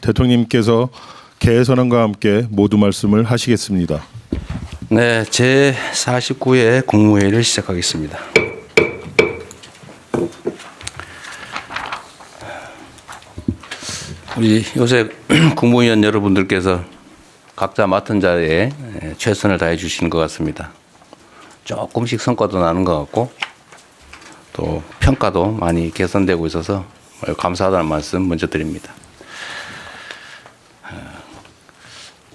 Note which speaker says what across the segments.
Speaker 1: 대통령님께서 개선안과 함께 모두 말씀을 하시겠습니다.
Speaker 2: 네, 제 49회 국무회의를 시작하겠습니다. 우리 요새 국무위원 여러분들께서 각자 맡은 자리에 최선을 다해 주시는 것 같습니다. 조금씩 성과도 나는 것 같고 또 평가도 많이 개선되고 있어서 감사하다는 말씀 먼저 드립니다.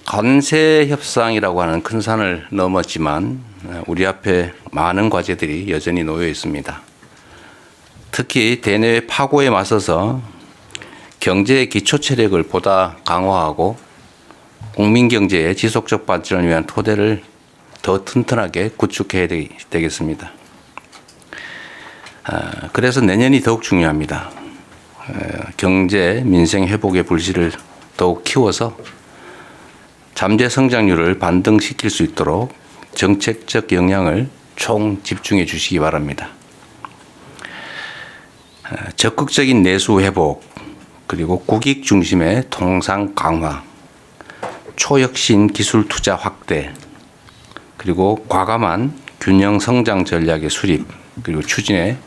Speaker 2: 관세 협상이라고 하는 큰 산을 넘었지만 우리 앞에 많은 과제들이 여전히 놓여 있습니다. 특히 대내외 파고에 맞서서 경제의 기초 체력을 보다 강화하고 국민 경제의 지속적 발전을 위한 토대를 더 튼튼하게 구축해야 되겠습니다. 그래서 내년이 더욱 중요합니다. 경제, 민생 회복의 불씨를 더욱 키워서 잠재 성장률을 반등시킬 수 있도록 정책적 역량을 총 집중해 주시기 바랍니다. 적극적인 내수 회복, 그리고 국익 중심의 통상 강화, 초혁신 기술 투자 확대, 그리고 과감한 균형 성장 전략의 수립, 그리고 추진에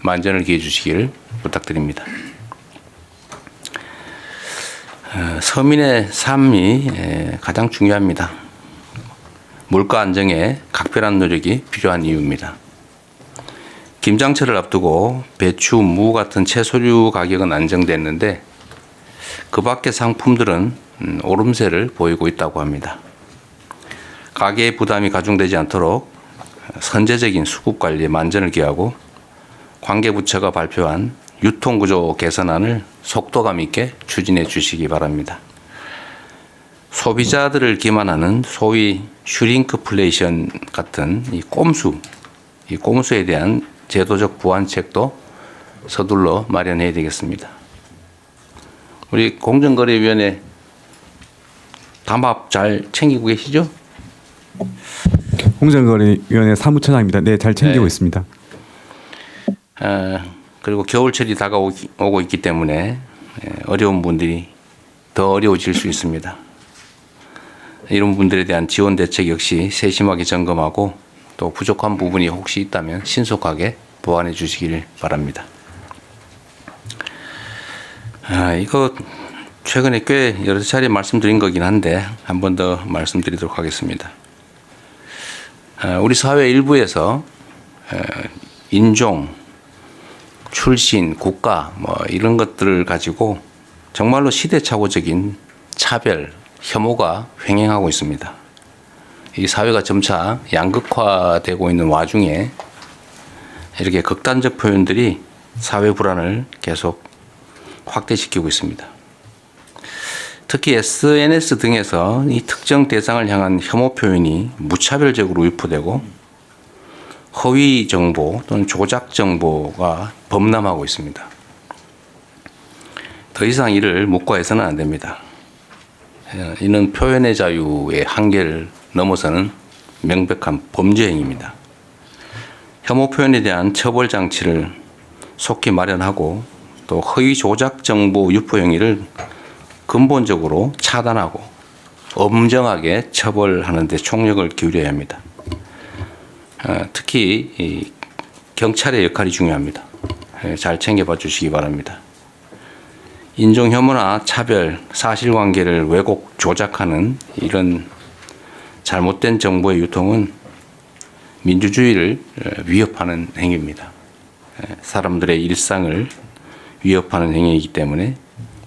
Speaker 2: 만전을 기해 주시기를 부탁드립니다. 서민의 삶이 가장 중요합니다. 물가 안정에 각별한 노력이 필요한 이유입니다. 김장철을 앞두고 배추, 무 같은 채소류 가격은 안정됐는데 그 밖의 상품들은 오름세를 보이고 있다고 합니다. 가계의 부담이 가중되지 않도록 선제적인 수급 관리에 만전을 기하고 관계부처가 발표한 유통구조 개선안을 속도감 있게 추진해 주시기 바랍니다. 소비자들을 기만하는 소위 슈링크플레이션 같은 이 꼼수에 대한 제도적 보완책도 서둘러 마련해야 되겠습니다. 우리 공정거래위원회 담합 잘 챙기고 계시죠?
Speaker 3: 공정거래위원회 사무처장입니다. 네, 잘 챙기고 있습니다.
Speaker 2: 그리고 겨울철이 다가오고 있기 때문에 어려운 분들이 더 어려워질 수 있습니다. 이런 분들에 대한 지원 대책 역시 세심하게 점검하고 또 부족한 부분이 혹시 있다면 신속하게 보완해 주시길 바랍니다. 이거 최근에 꽤 여러 차례 말씀드린 거긴 한데 한 번 더 말씀드리도록 하겠습니다. 우리 사회 일부에서 인종, 출신, 국가 이런 것들을 가지고 정말로 시대착오적인 차별, 혐오가 횡행하고 있습니다. 이 사회가 점차 양극화되고 있는 와중에 이렇게 극단적 표현들이 사회 불안을 계속 확대시키고 있습니다. 특히 SNS 등에서 이 특정 대상을 향한 혐오 표현이 무차별적으로 유포되고 허위 정보 또는 조작 정보가 범람하고 있습니다. 더 이상 이를 묵과해서는 안 됩니다. 이는 표현의 자유의 한계를 넘어서는 명백한 범죄 행위입니다. 혐오 표현에 대한 처벌 장치를 속히 마련하고 또 허위 조작 정보 유포 행위를 근본적으로 차단하고 엄정하게 처벌하는 데 총력을 기울여야 합니다. 특히 이 경찰의 역할이 중요합니다. 잘 챙겨봐 주시기 바랍니다. 인종 혐오나 차별, 사실관계를 왜곡, 조작하는 이런 잘못된 정보의 유통은 민주주의를 위협하는 행위입니다. 사람들의 일상을 위협하는 행위이기 때문에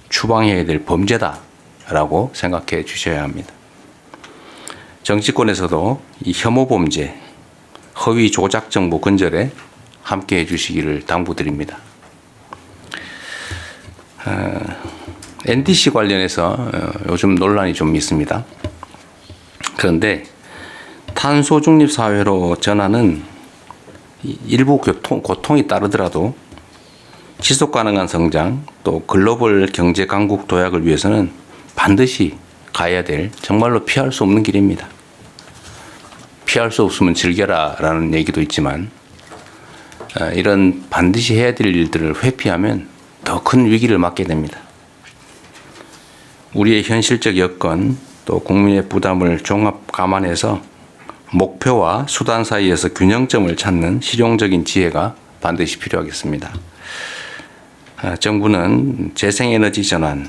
Speaker 2: 추방해야 될 범죄다라고 생각해 주셔야 합니다. 정치권에서도 이 혐오 범죄, 허위 조작 정보 근절에 함께해 주시기를 당부드립니다. NDC 관련해서 요즘 논란이 좀 있습니다. 그런데 탄소 중립 사회로 전환은 일부 고통이 따르더라도 지속 가능한 성장 또 글로벌 경제 강국 도약을 위해서는 반드시 가야 될 정말로 피할 수 없는 길입니다. 피할 수 없으면 즐겨라 라는 얘기도 있지만 이런 반드시 해야 될 일들을 회피하면 더 큰 위기를 맞게 됩니다. 우리의 현실적 여건 또 국민의 부담을 종합 감안해서 목표와 수단 사이에서 균형점을 찾는 실용적인 지혜가 반드시 필요하겠습니다. 정부는 재생에너지 전환,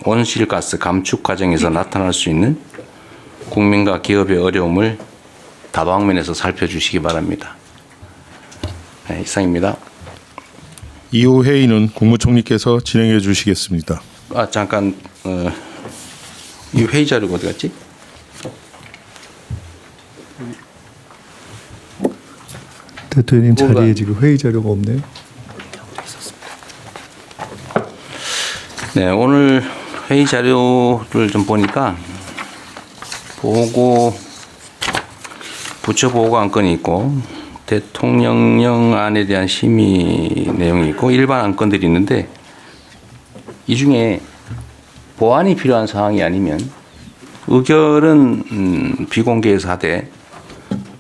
Speaker 2: 온실가스 감축 과정에서 나타날 수 있는 국민과 기업의 어려움을 다방면에서 살펴주시기 바랍니다. 네, 이상입니다.
Speaker 1: 이후 회의는 국무총리께서 진행해 주시겠습니다.
Speaker 2: 잠깐 이 회의 자료가 어디 갔지?
Speaker 4: 대통령님
Speaker 2: 뭐가?
Speaker 4: 자리에 지금 회의 자료가 없네요.
Speaker 2: 네, 오늘 회의 자료를 좀 보니까 부처 보고 안건이 있고 대통령령안에 대한 심의 내용이 있고 일반 안건들이 있는데 이 중에 보완이 필요한 사항이 아니면 의결은 비공개에서 하되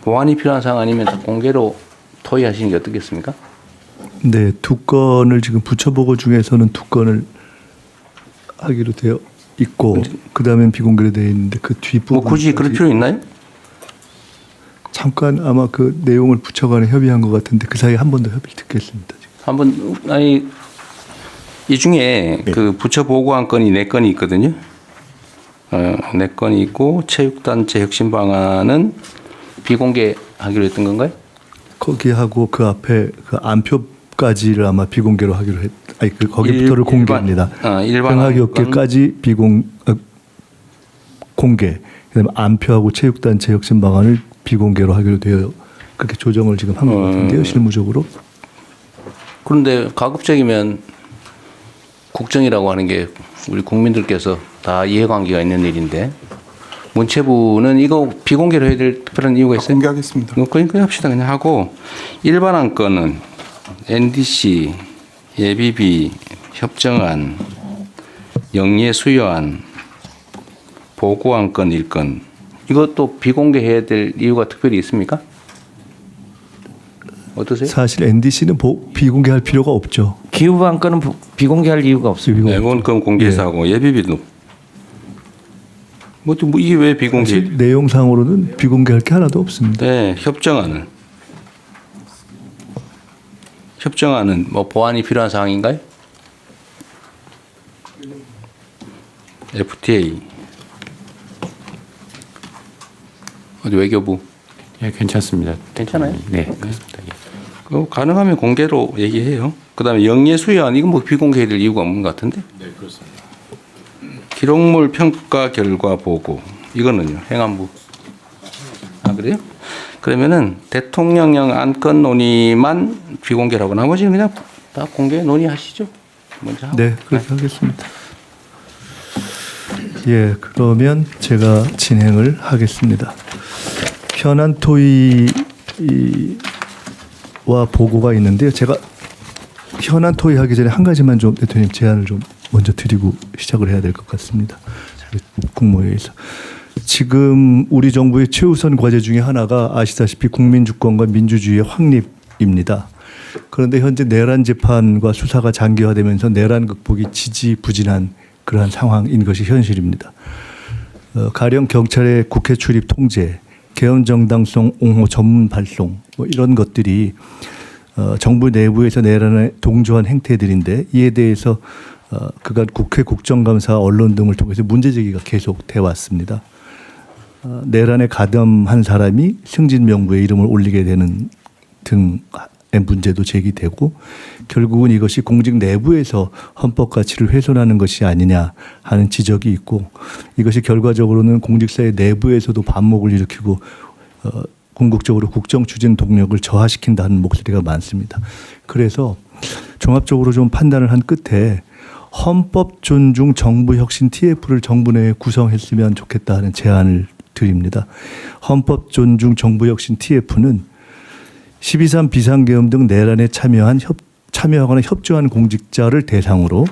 Speaker 2: 보완이 필요한 사항 아니면 다 공개로 토의하시는 게 어떻겠습니까?
Speaker 4: 네, 두 건을 지금 부처보고 중에서는 두 건을 하기로 되어 있고 그 다음엔 비공개로 되어 있는데 그 뒷부분
Speaker 2: 뭐 굳이 그럴 필요 있나요?
Speaker 4: 잠깐 아마 그 내용을 부처 간에 협의한 것 같은데 그 사이에 한 번 더 협의를 듣겠습니다. 지금.
Speaker 2: 한번 아니 이 중에 그 부처 보고 안건이 4건이 있거든요. 4건이 있고 체육단체 혁신 방안은 비공개하기로 했던 건가요?
Speaker 4: 거기하고 그 앞에 그 안표까지를 아마 비공개로 하기로 거기부터를 공개합니다.
Speaker 2: 일반
Speaker 4: 병학업계까지 공개. 그다음에 안표하고 체육단체 혁신 방안을 비공개로 하기로 되어 그렇게 조정을 지금 한 것 같은데요, 실무적으로.
Speaker 2: 그런데 가급적이면 국정이라고 하는 게 우리 국민들께서 다 이해관계가 있는 일인데 문체부는 이거 비공개로 해야 될 특별한 이유가 있어요?
Speaker 5: 공개하겠습니다.
Speaker 2: 그러니까 합시다 그냥 하고 일반 안건은 NDC, 예비비, 협정안, 영예 수여안, 보고안건 1건 이것도 비공개해야 될 이유가 특별히 있습니까? 어떠세요?
Speaker 4: 사실 NDC는 비공개할 필요가 없죠.
Speaker 6: 기후 안건은 비공개할 이유가 없습니다.
Speaker 2: 네, 그건 공개해서 하고 예비비도 뭐 이게 왜 비공개?
Speaker 4: 사실 내용상으로는 비공개할 게 하나도 없습니다.
Speaker 2: 네, 협정안은 뭐 보완이 필요한 사항인가요? FTA 어디 외교부
Speaker 3: 예, 괜찮습니다.
Speaker 2: 괜찮아요?
Speaker 3: 네, 그렇습니다. 예.
Speaker 2: 그거 가능하면 공개로 얘기해요. 그다음에 영예 수여안 이건 뭐 비공개해야 될 이유가 없는 것 같은데?
Speaker 1: 네, 그렇습니다.
Speaker 2: 기록물 평가 결과 보고 이거는요 행안부. 그래요? 그러면은 대통령령 안건 논의만 비공개라고 나머지는 그냥 다 공개 논의하시죠. 먼저 하고.
Speaker 4: 네, 그렇게 하겠습니다. 예, 그러면 제가 진행을 하겠습니다. 현안 토의와 보고가 있는데요. 제가 현안 토의하기 전에 한 가지만 좀 대통령 제안을 좀 먼저 드리고 시작을 해야 될 것 같습니다. 국무회의에서. 지금 우리 정부의 최우선 과제 중에 하나가 아시다시피 국민주권과 민주주의의 확립입니다. 그런데 현재 내란 재판과 수사가 장기화되면서 내란 극복이 지지부진한 그러한 상황인 것이 현실입니다. 가령 경찰의 국회 출입 통제, 개헌 정당성 옹호 전문 발송 뭐 이런 것들이 정부 내부에서 내란에 동조한 행태들인데 이에 대해서 그간 국회 국정감사 언론 등을 통해서 문제제기가 계속돼 왔습니다. 내란에 가담한 사람이 승진 명부에 이름을 올리게 되는 등의 문제도 제기되고 결국은 이것이 공직 내부에서 헌법 가치를 훼손하는 것이 아니냐 하는 지적이 있고 이것이 결과적으로는 공직사회 내부에서도 반목을 일으키고 궁극적으로 국정 추진 동력을 저하시킨다는 목소리가 많습니다. 그래서 종합적으로 좀 판단을 한 끝에 헌법 존중 정부 혁신 TF를 정부 내에 구성했으면 좋겠다 하는 제안을 드립니다. 헌법 존중 정부 혁신 TF는 12.3 비상계엄 등 내란에 참여하거나 협조한 공직자를 대상으로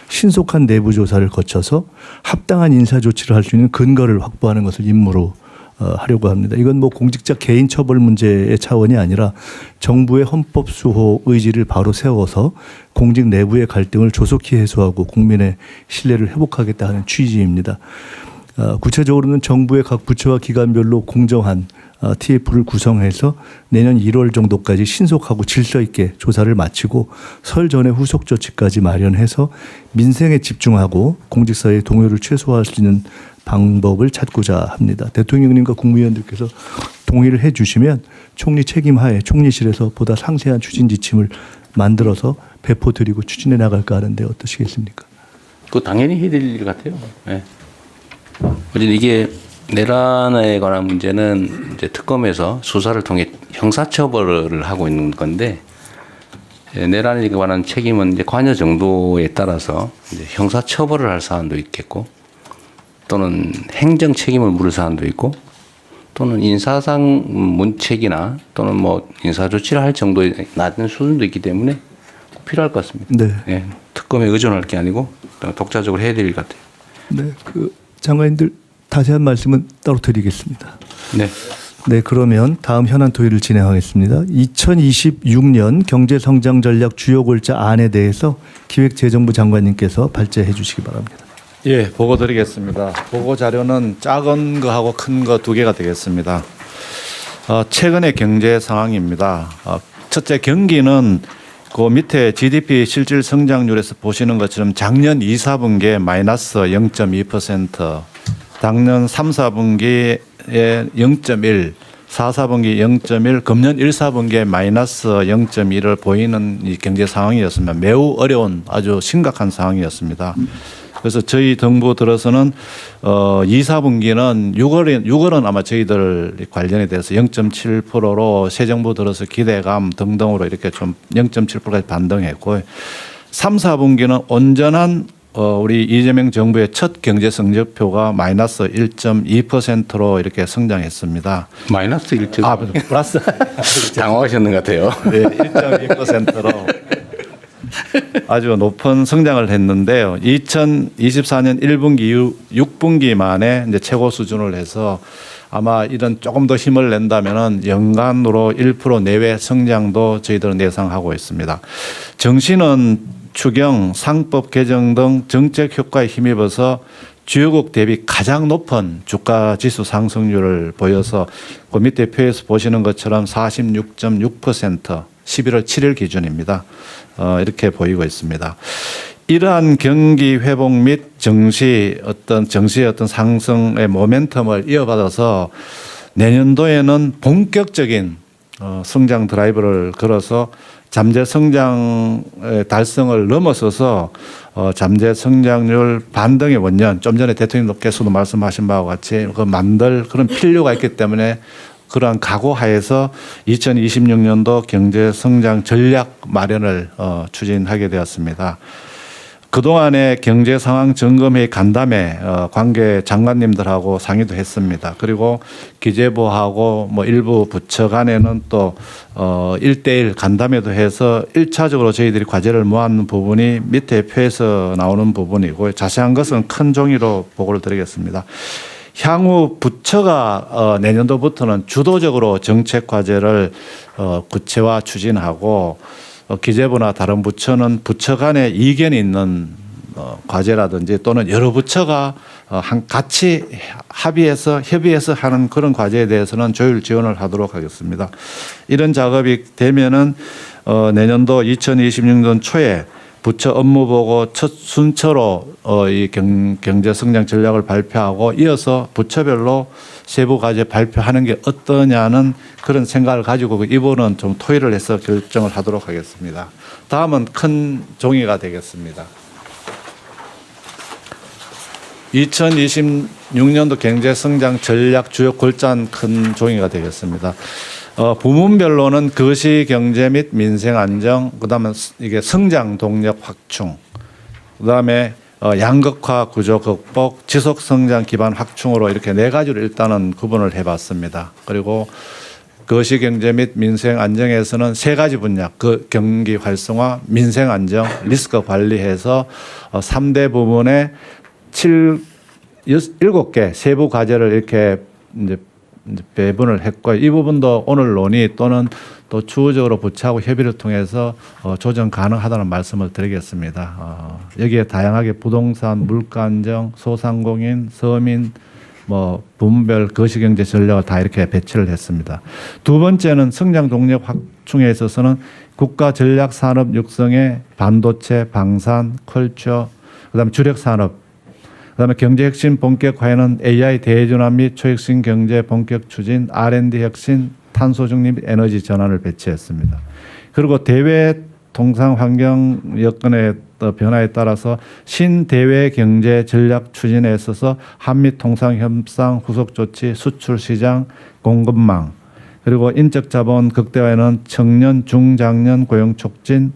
Speaker 4: 신속한 내부 조사를 거쳐서 합당한 인사 조치를 할 수 있는 근거를 확보하는 것을 임무로 하려고 합니다. 이건 뭐 공직자 개인 처벌 문제의 차원이 아니라 정부의 헌법 수호 의지를 바로 세워서 공직 내부의 갈등을 조속히 해소하고 국민의 신뢰를 회복하겠다 하는 취지입니다. 구체적으로는 정부의 각 부처와 기관별로 공정한 TF를 구성해서 내년 1월 정도까지 신속하고 질서 있게 조사를 마치고 설 전에 후속 조치까지 마련해서 민생에 집중하고 공직사회의 동요를 최소화할 수 있는 방법을 찾고자 합니다. 대통령님과 국무위원들께서 동의를 해 주시면 총리 책임하에 총리실에서 보다 상세한 추진 지침을 만들어서 배포드리고 추진해 나갈까 하는데 어떠시겠습니까?
Speaker 2: 그 당연히 해야 될 일 같아요. 네. 어쨌든 이게 내란에 관한 문제는 이제 특검에서 수사를 통해 형사처벌을 하고 있는 건데, 내란에 관한 책임은 이제 관여 정도에 따라서 이제 형사처벌을 할 사안도 있겠고, 또는 행정 책임을 물을 사안도 있고, 또는 인사상 문책이나 또는 뭐 인사 조치를 할 정도의 낮은 수준도 있기 때문에 꼭 필요할 것 같습니다.
Speaker 4: 네.
Speaker 2: 네. 특검에 의존할 게 아니고 독자적으로 해야 될 일 같아요.
Speaker 4: 네, 장관님들 다시 한 말씀은 따로 드리겠습니다.
Speaker 2: 네.
Speaker 4: 네, 그러면 다음 현안 토의를 진행하겠습니다. 2026년 경제성장 전략 주요 골자 안에 대해서 기획재정부 장관님께서 발제해 주시기 바랍니다.
Speaker 5: 예, 보고 드리겠습니다. 보고 자료는 작은 거하고 큰 거 두 개가 되겠습니다. 최근의 경제 상황입니다. 첫째, 경기는 그 밑에 GDP 실질 성장률에서 보시는 것처럼 작년 2, 4분기에 마이너스 0.2%, 작년 3, 4분기에 0.1, 4, 4분기 0.1, 금년 1, 4분기에 마이너스 0.1을 보이는 이 경제 상황이었습니다. 매우 어려운 아주 심각한 상황이었습니다. 그래서 저희 정부 들어서는 2, 4분기는 6월은 아마 저희들 관련에 대해서 0.7%로 새 정부 들어서 기대감 등등으로 이렇게 좀 0.7%까지 반등했고, 3, 4분기는 온전한 우리 이재명 정부의 첫 경제 성적표가 마이너스 1.2%로 이렇게 성장했습니다.
Speaker 2: 마이너스 1.2%.
Speaker 5: 플러스.
Speaker 2: 당황하셨는 것 같아요.
Speaker 5: 네, 1.2%로 아주 높은 성장을 했는데요. 2024년 1분기 이후 6분기 만에 이제 최고 수준을 해서 아마 이런 조금 더 힘을 낸다면은 연간으로 1% 내외 성장도 저희들은 예상하고 있습니다. 정시는 추경, 상법 개정 등 정책 효과에 힘입어서 주요국 대비 가장 높은 주가 지수 상승률을 보여서 그 밑에 표에서 보시는 것처럼 46.6% 11월 7일 기준입니다. 이렇게 보이고 있습니다. 이러한 경기 회복 및 정시의 어떤 상승의 모멘텀을 이어받아서 내년도에는 본격적인 성장 드라이브를 걸어서 잠재 성장의 달성을 넘어서서 잠재 성장률 반등의 원년, 좀 전에 대통령께서도 말씀하신 바와 같이 만들 그런 필요가 있기 때문에 그러한 각오하에서 2026년도 경제 성장 전략 마련을 추진하게 되었습니다. 그동안의 경제 상황 점검회의 간담회 관계 장관님들하고 상의도 했습니다. 그리고 기재부하고 뭐 일부 부처 간에는 또 1대1 간담회도 해서 1차적으로 저희들이 과제를 모았는 부분이 밑에 표에서 나오는 부분이고, 자세한 것은 큰 종이로 보고를 드리겠습니다. 향후 부처가 내년도부터는 주도적으로 정책 과제를 구체화 추진하고, 기재부나 다른 부처는 부처 간에 이견이 있는 과제라든지 또는 여러 부처가 같이 협의해서 하는 그런 과제에 대해서는 조율 지원을 하도록 하겠습니다. 이런 작업이 되면은 내년도 2026년 초에 부처 업무보고 첫 순서로 이 경제 성장 전략을 발표하고, 이어서 부처별로 세부 과제 발표하는 게 어떠냐는 그런 생각을 가지고 이 부분은 좀 토의를 해서 결정을 하도록 하겠습니다. 다음은 큰 종이가 되겠습니다. 2026년도 경제 성장 전략 주요 골자는 큰 종이가 되겠습니다. 부문별로는 거시 경제 및 민생 안정, 그다음에 이게 성장 동력 확충, 그다음에 양극화 구조 극복, 지속 성장 기반 확충으로 이렇게 네 가지로 일단은 구분을 해봤습니다. 그리고 거시 경제 및 민생 안정에서는 세 가지 분야, 그 경기 활성화, 민생 안정, 리스크 관리해서 3대 부문에 7개 세부 과제를 이렇게 이제 이제 배분을 했고 이 부분도 오늘 논의 또는 또 추후적으로 부처하고 협의를 통해서 조정 가능하다는 말씀을 드리겠습니다. 여기에 다양하게 부동산, 물가 안정, 소상공인, 서민, 뭐 분별 거시경제 전략을 다 이렇게 배치를 했습니다. 두 번째는 성장 동력 확충에 있어서는 국가 전략 산업 육성에 반도체, 방산, 컬처, 그다음에 주력 산업, 그다음에 경제 혁신 본격화에는 AI 대전환 및 초혁신 경제 본격 추진, R&D 혁신, 탄소 중립 에너지 전환을 배치했습니다. 그리고 대외 통상 환경 여건의 변화에 따라서 신대외 경제 전략 추진에 있어서 한미 통상 협상 후속 조치, 수출 시장, 공급망, 그리고 인적 자본 극대화에는 청년 중장년 고용 촉진,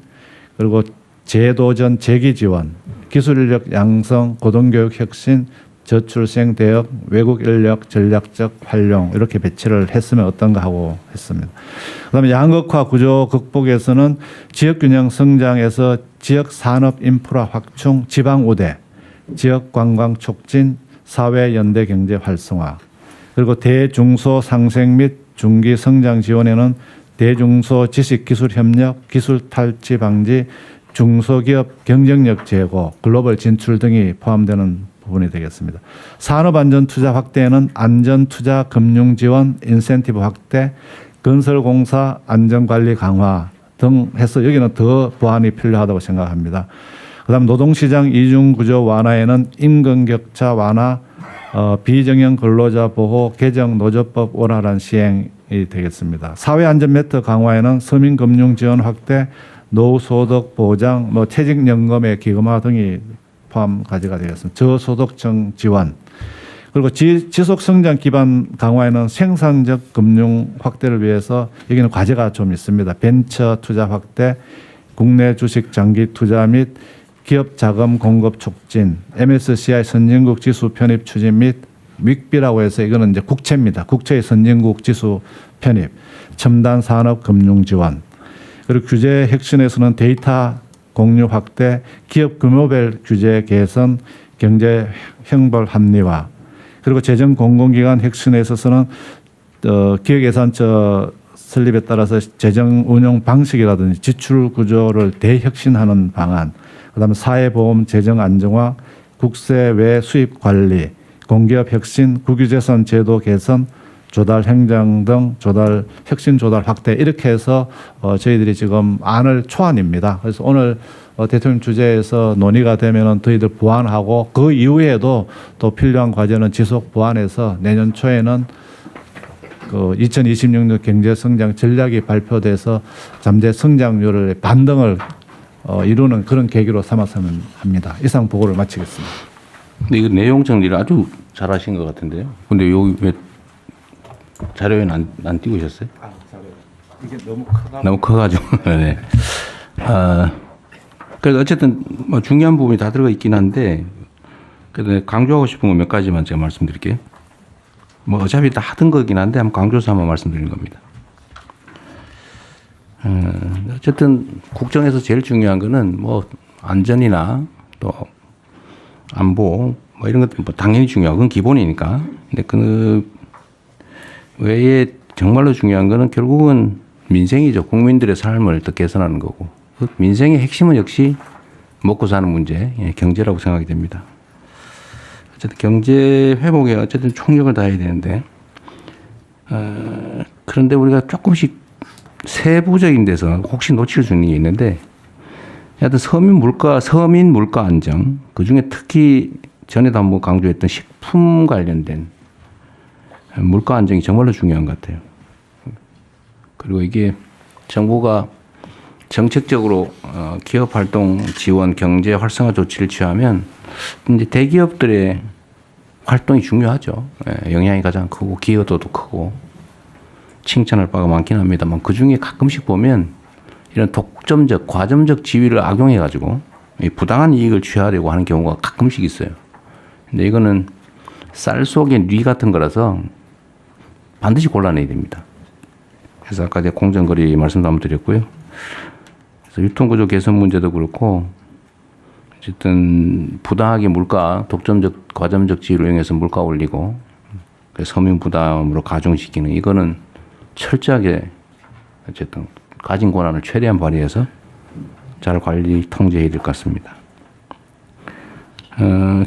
Speaker 5: 그리고 재도전 재기 지원, 기술 인력 양성, 고등교육 혁신, 저출생 대역, 외국 인력 전략적 활용 이렇게 배치를 했으면 어떤가 하고 했습니다. 그다음에 양극화 구조 극복에서는 지역 균형 성장에서 지역 산업 인프라 확충, 지방 우대, 지역 관광 촉진, 사회 연대 경제 활성화, 그리고 대중소 상생 및 중기 성장 지원에는 대중소 지식 기술 협력, 기술 탈취 방지, 중소기업 경쟁력 제고, 글로벌 진출 등이 포함되는 부분이 되겠습니다. 산업안전투자 확대에는 안전투자 금융지원, 인센티브 확대, 건설공사 안전관리 강화 등 해서 여기는 더 보완이 필요하다고 생각합니다. 그다음 노동시장 이중구조 완화에는 임금격차 완화, 비정형 근로자 보호, 개정 노조법 원활한 시행이 되겠습니다. 사회안전매트 강화에는 서민금융지원 확대, 노후소득 보장, 퇴직연금의 기금화 등이 포함 가지가 되겠습니다. 저소득층 지원, 그리고 지속 성장 기반 강화에는 생산적 금융 확대를 위해서 여기는 과제가 좀 있습니다. 벤처 투자 확대, 국내 주식 장기 투자 및 기업 자금 공급 촉진, MSCI 선진국 지수 편입 추진 및 윅비라고 해서 이거는 이제 국채입니다. 국채의 선진국 지수 편입, 첨단 산업 금융 지원, 그리고 규제 혁신에서는 데이터 공유 확대, 기업 규모별 규제 개선, 경제 형벌 합리화, 그리고 재정 공공기관 혁신에 있어서는 기획예산처 설립에 따라서 재정 운용 방식이라든지 지출 구조를 대혁신하는 방안, 그다음에 사회보험 재정 안정화, 국세외 수입 관리, 공기업 혁신, 국유재산 제도 개선, 조달 행정 등 조달 혁신 조달 확대 이렇게 해서 저희들이 지금 안을 초안입니다. 그래서 오늘 대통령 주재에서 논의가 되면은 저희들 보완하고 그 이후에도 또 필요한 과제는 지속 보완해서 내년 초에는 그 2026년 경제 성장 전략이 발표돼서 잠재 성장률을 반등을 이루는 그런 계기로 삼았으면 합니다. 이상 보고를 마치겠습니다.
Speaker 2: 근데 이거 내용 정리를 아주 잘하신 것 같은데요. 근데 여기 왜 자료에 안 띄우셨어요?
Speaker 5: 이게 너무 크다.
Speaker 2: 너무 커가지고. 네. 그래서 어쨌든 뭐 중요한 부분이 다 들어가 있긴 한데, 그래도 강조하고 싶은 거 몇 가지만 제가 말씀드릴게요. 뭐 어차피 다 하던 거긴 한데 한번 강조해서 한번 말씀드리는 겁니다. 어쨌든 국정에서 제일 중요한 거는 뭐 안전이나 또 안보 뭐 이런 것들 뭐 당연히 중요하고 그건 기본이니까. 근데 그 외에 정말로 중요한 거는 결국은 민생이죠. 국민들의 삶을 더 개선하는 거고. 그 민생의 핵심은 역시 먹고 사는 문제, 경제라고 생각이 됩니다. 어쨌든 경제 회복에 어쨌든 총력을 다해야 되는데, 그런데 우리가 조금씩 세부적인 데서 혹시 놓칠 수 있는 게 있는데, 하여튼 서민 물가 안정, 그 중에 특히 전에도 한번 강조했던 식품 관련된 물가 안정이 정말로 중요한 것 같아요. 그리고 이게 정부가 정책적으로 기업 활동 지원, 경제 활성화 조치를 취하면 이제 대기업들의 활동이 중요하죠. 영향이 가장 크고 기여도도 크고 칭찬할 바가 많긴 합니다만 그 중에 가끔씩 보면 이런 독점적, 과점적 지위를 악용해 가지고 부당한 이익을 취하려고 하는 경우가 가끔씩 있어요. 근데 이거는 쌀 속에 뉘 같은 거라서 반드시 골라내야 됩니다. 그래서 아까 제가 공정거리 말씀도 한번 드렸고요. 그래서 유통구조 개선 문제도 그렇고 어쨌든 부당하게 물가, 독점적, 과점적 지위를 이용해서 물가 올리고 그 서민 부담으로 가중시키는 이거는 철저하게 어쨌든 가진 권한을 최대한 발휘해서 잘 관리 통제해야 될 것 같습니다.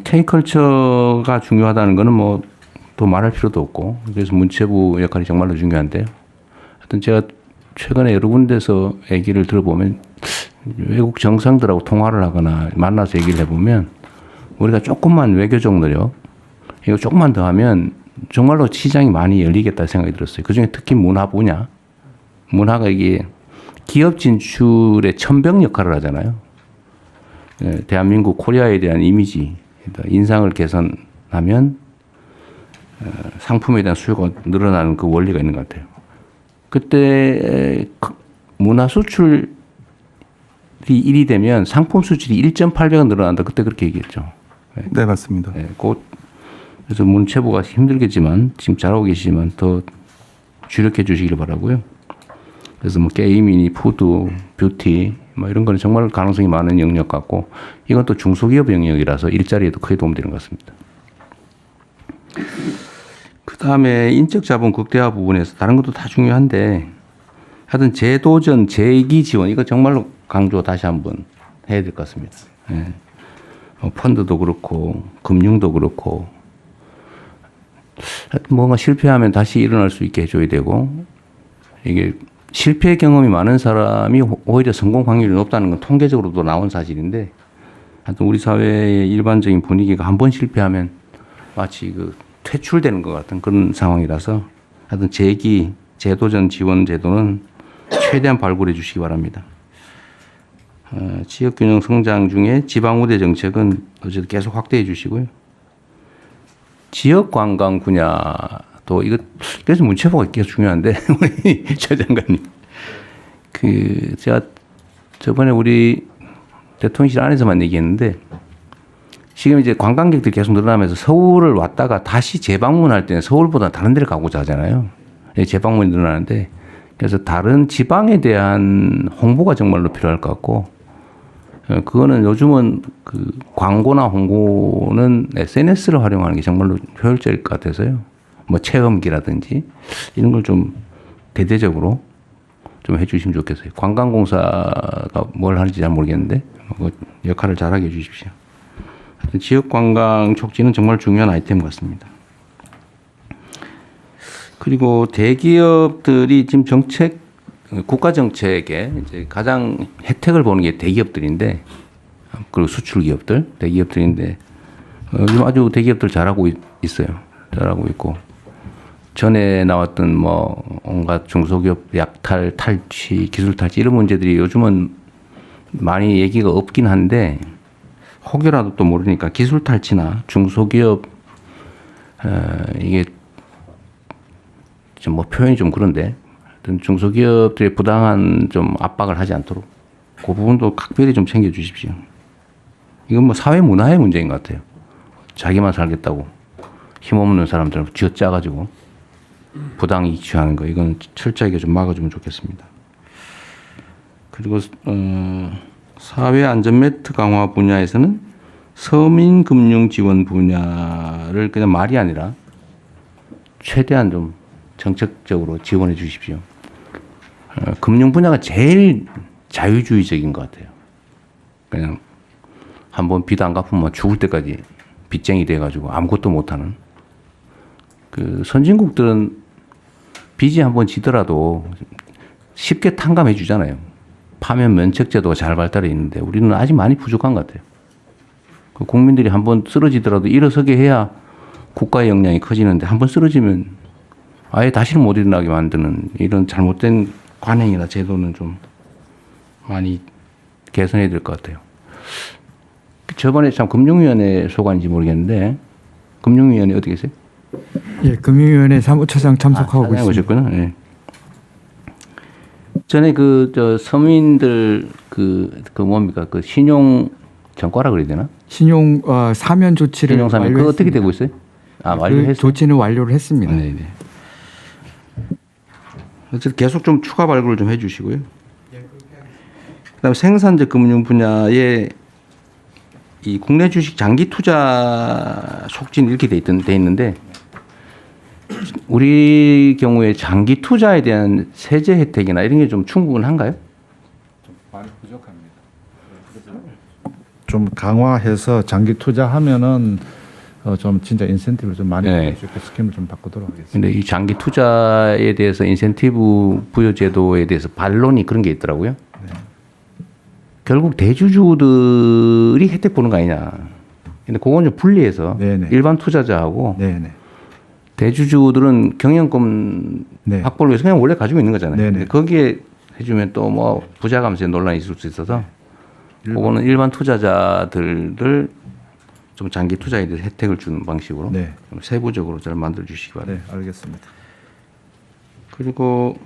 Speaker 2: K컬처가 중요하다는 거는 뭐 더 말할 필요도 없고 그래서 문체부 역할이 정말로 중요한데요. 하여튼 제가 최근에 여러 군데서 얘기를 들어보면 외국 정상들하고 통화를 하거나 만나서 얘기를 해보면 우리가 조금만 외교적 노력 이거 조금만 더 하면 정말로 시장이 많이 열리겠다 생각이 들었어요. 그중에 특히 문화 분야. 문화가 이게 기업 진출의 천병 역할을 하잖아요. 대한민국 코리아에 대한 이미지, 인상을 개선하면 상품에 대한 수요가 늘어나는 그 원리가 있는 것 같아요. 그때 문화 수출이 1이 되면 상품 수출이 1.8배가 늘어난다. 그때 그렇게 얘기했죠.
Speaker 7: 네, 맞습니다.
Speaker 2: 그래서 문체부가 힘들겠지만 지금 잘하고 계시지만 더 주력해 주시길 바라고요. 그래서 뭐 게임이니 푸드, 뷰티 뭐 이런 거는 정말 가능성이 많은 영역 같고 이건 또 중소기업 영역이라서 일자리에도 크게 도움되는 것 같습니다. 그다음에 인적 자본 극대화 부분에서 다른 것도 다 중요한데 하여튼 재도전, 재기 지원 이거 정말로 강조 다시 한번 해야 될 것 같습니다. 예. 펀드도 그렇고 금융도 그렇고 뭔가 실패하면 다시 일어날 수 있게 해줘야 되고 이게 실패 경험이 많은 사람이 오히려 성공 확률이 높다는 건 통계적으로도 나온 사실인데 하여튼 우리 사회의 일반적인 분위기가 한 번 실패하면 마치 그 퇴출되는 것 같은 그런 상황이라서 하여튼 재기, 재도전 지원 제도는 최대한 발굴해 주시기 바랍니다. 지역균형 성장 중에 지방우대 정책은 어쨌든 계속 확대해 주시고요. 지역관광 분야도 이거 그래서 문체부가 계속 중요한데 우리 최 장관님 제가 저번에 우리 대통령실 안에서만 얘기했는데 지금 이제 관광객들이 계속 늘어나면서 서울을 왔다가 다시 재방문할 때는 서울보다 다른 데를 가고자 하잖아요. 재방문이 늘어나는데 그래서 다른 지방에 대한 홍보가 정말로 필요할 것 같고 그거는 요즘은 그 광고나 홍보는 SNS를 활용하는 게 정말로 효율적일 것 같아서요. 뭐 체험기라든지 이런 걸 좀 대대적으로 좀 해주시면 좋겠어요. 관광공사가 뭘 하는지 잘 모르겠는데 그 역할을 잘하게 해주십시오. 지역 관광 촉진은 정말 중요한 아이템 같습니다. 그리고 대기업들이 지금 정책, 국가 정책에 이제 가장 혜택을 보는 게 대기업들인데, 그리고 수출 기업들, 대기업들인데, 요즘 아주 대기업들 잘하고 있어요. 잘하고 있고. 전에 나왔던 뭐, 온갖 중소기업 약탈, 탈취, 기술 탈취 이런 문제들이 요즘은 많이 얘기가 없긴 한데, 혹여라도 또 모르니까 기술 탈취나 중소기업 이게 좀 뭐 표현이 좀 그런데 하여튼 중소기업들의 부당한 좀 압박을 하지 않도록 그 부분도 각별히 좀 챙겨 주십시오. 이건 뭐 사회 문화의 문제인 것 같아요. 자기만 살겠다고 힘없는 사람들 쥐어짜가지고 부당 이익 취하는 거 이건 철저하게 좀 막아주면 좋겠습니다. 그리고 사회 안전 매트 강화 분야에서는 서민 금융 지원 분야를 그냥 말이 아니라 최대한 좀 정책적으로 지원해 주십시오. 금융 분야가 제일 자유주의적인 것 같아요. 그냥 한번 빚 안 갚으면 죽을 때까지 빚쟁이 돼가지고 아무것도 못하는. 그 선진국들은 빚이 한번 지더라도 쉽게 탕감해 주잖아요. 파면 면책 제도가 잘 발달해 있는데 우리는 아직 많이 부족한 것 같아요. 국민들이 한번 쓰러지더라도 일어서게 해야 국가의 역량이 커지는데 한번 쓰러지면 아예 다시는 못 일어나게 만드는 이런 잘못된 관행이나 제도는 좀 많이 개선해야 될 것 같아요. 저번에 참 금융위원회 소관인지 모르겠는데 금융위원회 어디 계세요?
Speaker 8: 예, 금융위원회 사무처장 참석하고 있습니다.
Speaker 2: 오셨구나. 예. 전에 저 서민들 뭡니까 그 신용 전과라 그래야 되나?
Speaker 8: 신용 사면 조치를
Speaker 2: 신용 사면 그거 어떻게 되고 있어요? 완료했어요?
Speaker 8: 그 조치는 완료를 했습니다.
Speaker 2: 네네. 어쨌든 계속 좀 추가 발굴을 좀 해주시고요. 그다음에 생산적 금융 분야에 이 국내 주식 장기 투자 촉진 이렇게 돼 있는데 우리 경우에 장기 투자에 대한 세제 혜택이나 이런 게 좀 충분한가요?
Speaker 5: 많이 부족합니다. 좀 강화해서 장기 투자하면은 좀 진짜 인센티브를 좀 많이
Speaker 2: 네.
Speaker 5: 줄 수 있게 스킴을 좀 바꾸도록 하겠습니다.
Speaker 2: 근데 이 장기 투자에 대해서 인센티브 부여 제도에 대해서 반론이 그런 게 있더라고요. 결국 대주주들이 혜택 보는 거 아니냐. 근데 그건 좀 분리해서
Speaker 5: 네네.
Speaker 2: 일반 투자자하고
Speaker 5: 네네.
Speaker 2: 대주주들은 경영권
Speaker 5: 네.
Speaker 2: 확보를 위해서 그냥 원래 가지고 있는 거잖아요.
Speaker 5: 네네.
Speaker 2: 근데 거기에 해주면 또 뭐 부자 감세 논란이 있을 수 있어서 그거는 일반 투자자들을 좀 장기 투자에 대해서 혜택을 주는 방식으로
Speaker 5: 네.
Speaker 2: 좀 세부적으로 잘 만들어 주시기 바랍니다.
Speaker 5: 네, 알겠습니다.
Speaker 2: 그리고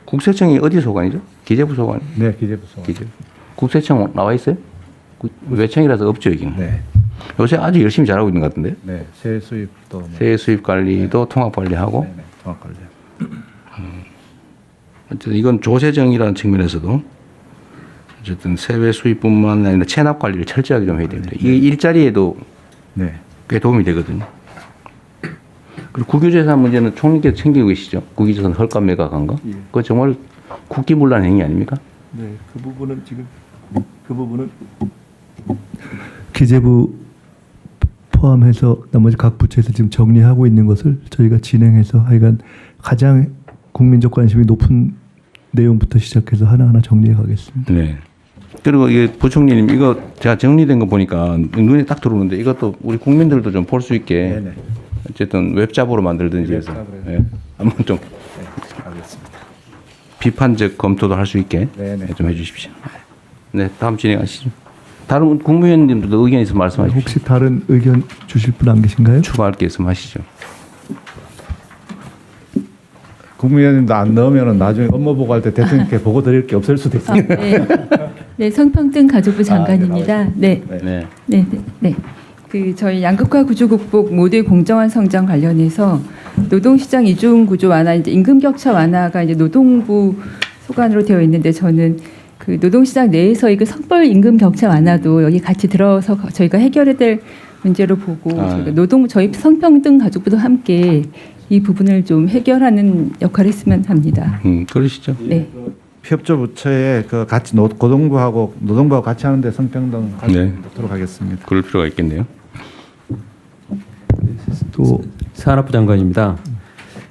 Speaker 2: 국세청이 어디 소관이죠? 기재부 소관.
Speaker 5: 네, 기재부 소관.
Speaker 2: 기재. 국세청 나와 있어요? 외청이라서 없죠 여기는.
Speaker 5: 네.
Speaker 2: 요새 아주 열심히 잘하고 있는 것 같은데.
Speaker 5: 네, 세액 수입도 뭐.
Speaker 2: 세액 수입 관리도 통합 관리하고.
Speaker 5: 네, 네, 통합 관리.
Speaker 2: 어쨌든 이건 조세정이라는 측면에서도 어쨌든 세외 수입뿐만 아니라 체납 관리를 철저하게 좀 해야 됩니다. 이게 일자리에도
Speaker 5: 네.
Speaker 2: 꽤 도움이 되거든요. 그리고 국유재산 문제는 총리께서 챙기고 계시죠? 국유재산 헐값 매각한 거. 그거 정말 국기문란 행위 아닙니까?
Speaker 4: 네, 그 부분은 지금 기재부 포함해서 나머지 각 부처에서 지금 정리하고 있는 것을 저희가 진행해서 하여간 가장 국민적 관심이 높은 내용부터 시작해서 하나하나 정리해 가겠습니다.
Speaker 2: 네. 그리고 이게 부총리님 이거 제가 정리된 거 보니까 눈에 딱 들어오는데 이것도 우리 국민들도 좀 볼 수 있게
Speaker 5: 네네.
Speaker 2: 어쨌든 웹잡으로 만들든지 해서 네. 한번 좀
Speaker 5: 알겠습니다.
Speaker 2: 비판적 검토도 할 수 있게
Speaker 5: 네네.
Speaker 2: 좀 해주십시오. 네, 다음 진행하시죠. 다른 국무위원님들도 의견 있으면 말씀해 주십시오.
Speaker 4: 혹시 다른 의견 주실 분 안 계신가요?
Speaker 2: 추가할 게 있으면 하시죠.
Speaker 5: 국무위원님도 안 넣으면은 나중에 업무 보고할 때 대통령께 보고 드릴 게 없을 수도 있어요.
Speaker 7: 네. 네, 성평등 가족부 장관입니다. 네.
Speaker 2: 네.
Speaker 7: 네, 네, 네. 그 저희 양극화 구조 극복 모두의 공정한 성장 관련해서 노동시장 이중 구조 완화, 이제 임금 격차 완화가 이제 노동부 소관으로 되어 있는데 저는 그 노동시장 내에서의 그 성별 임금 격차 완화도 여기 같이 들어서 저희가 해결해야 될 문제로 보고 저희가 저희 성평등 가족부도 함께 이 부분을 좀 해결하는 역할을 했으면 합니다.
Speaker 2: 그러시죠.
Speaker 7: 네.
Speaker 5: 협조 부처에 그 같이 노동부하고 같이 하는데 성평등 같이
Speaker 2: 네.
Speaker 5: 넣도록 하겠습니다.
Speaker 2: 그럴 필요가 있겠네요.
Speaker 4: 또
Speaker 3: 산업부 장관입니다.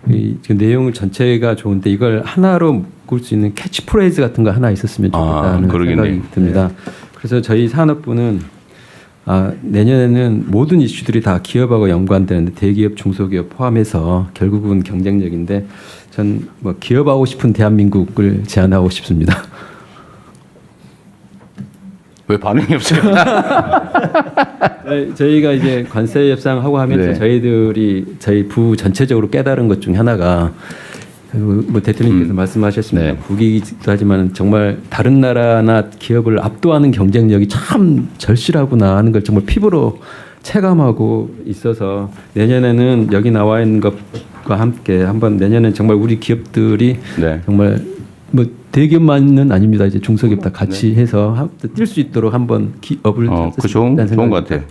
Speaker 3: 그 내용 전체가 좋은데 이걸 하나로 묶을 수 있는 캐치프레이즈 같은 거 하나 있었으면 좋겠다는
Speaker 2: 그러겠네요.
Speaker 3: 생각이 듭니다. 그래서 저희 산업부는 내년에는 모든 이슈들이 다 기업하고 연관되는데 대기업, 중소기업 포함해서 결국은 경쟁력인데 전 뭐 기업하고 싶은 대한민국을 제안하고 싶습니다.
Speaker 2: 왜 반응이 없어요?
Speaker 3: 저희가 이제 관세 협상하고 하면서
Speaker 2: 네.
Speaker 3: 저희 부 전체적으로 깨달은 것 중에 하나가 뭐 대통령께서 말씀하셨습니다.
Speaker 2: 네.
Speaker 3: 국익이기도 하지만 정말 다른 나라나 기업을 압도하는 경쟁력이 참 절실하구나 하는 걸 정말 피부로 체감하고 있어서 내년에는 여기 나와 있는 것과 함께 한번 내년에 정말 우리 기업들이
Speaker 2: 네.
Speaker 3: 정말 뭐 대기업만은 아닙니다. 이제 중소기업 다 같이 해서 뛸 수 있도록 한번 기업을
Speaker 2: 그 좋은 것 같아요.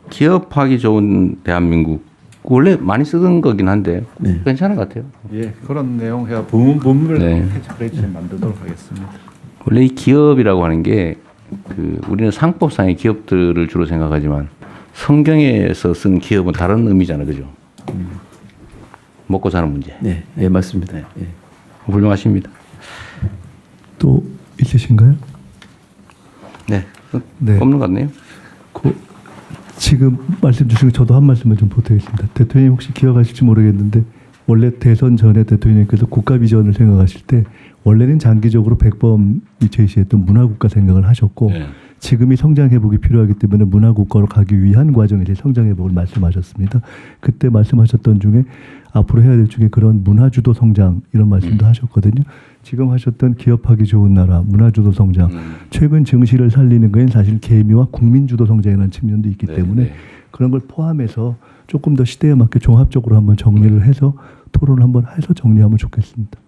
Speaker 2: 기업하기 좋은 대한민국 원래 많이 쓰던 거긴 한데 괜찮은 것 같아요.
Speaker 5: 예, 그런 내용 해야 부문별
Speaker 2: 네.
Speaker 5: 캐치프레이즈를 만들도록 하겠습니다.
Speaker 2: 원래 이 기업이라고 하는 게 우리는 상법상의 기업들을 주로 생각하지만 성경에서 쓴 기업은 다른 의미잖아요, 그죠? 먹고 사는 문제.
Speaker 3: 네, 네 맞습니다. 네.
Speaker 2: 훌륭하십니다.
Speaker 4: 또 있으신가요?
Speaker 2: 네,
Speaker 4: 네.
Speaker 2: 없는 것 같네요.
Speaker 4: 지금 말씀 주신 거 저도 한 말씀을 좀 보태겠습니다. 대통령님 혹시 기억하실지 모르겠는데 원래 대선 전에 대통령님께서 국가 비전을 생각하실 때 원래는 장기적으로 백범이 제시했던 문화국가 생각을 하셨고
Speaker 2: 네.
Speaker 4: 지금이 성장 회복이 필요하기 때문에 문화국가로 가기 위한 과정에서 성장 회복을 말씀하셨습니다. 그때 말씀하셨던 중에 앞으로 해야 될 중에 그런 문화주도 성장 이런 말씀도 하셨거든요. 지금 하셨던 기업하기 좋은 나라, 문화주도 성장, 최근 증시를 살리는 건 사실 개미와 국민주도 성장이라는 측면도 있기 때문에 그런 걸 포함해서 조금 더 시대에 맞게 종합적으로 한번 정리를 해서 토론을 한번 해서 정리하면 좋겠습니다.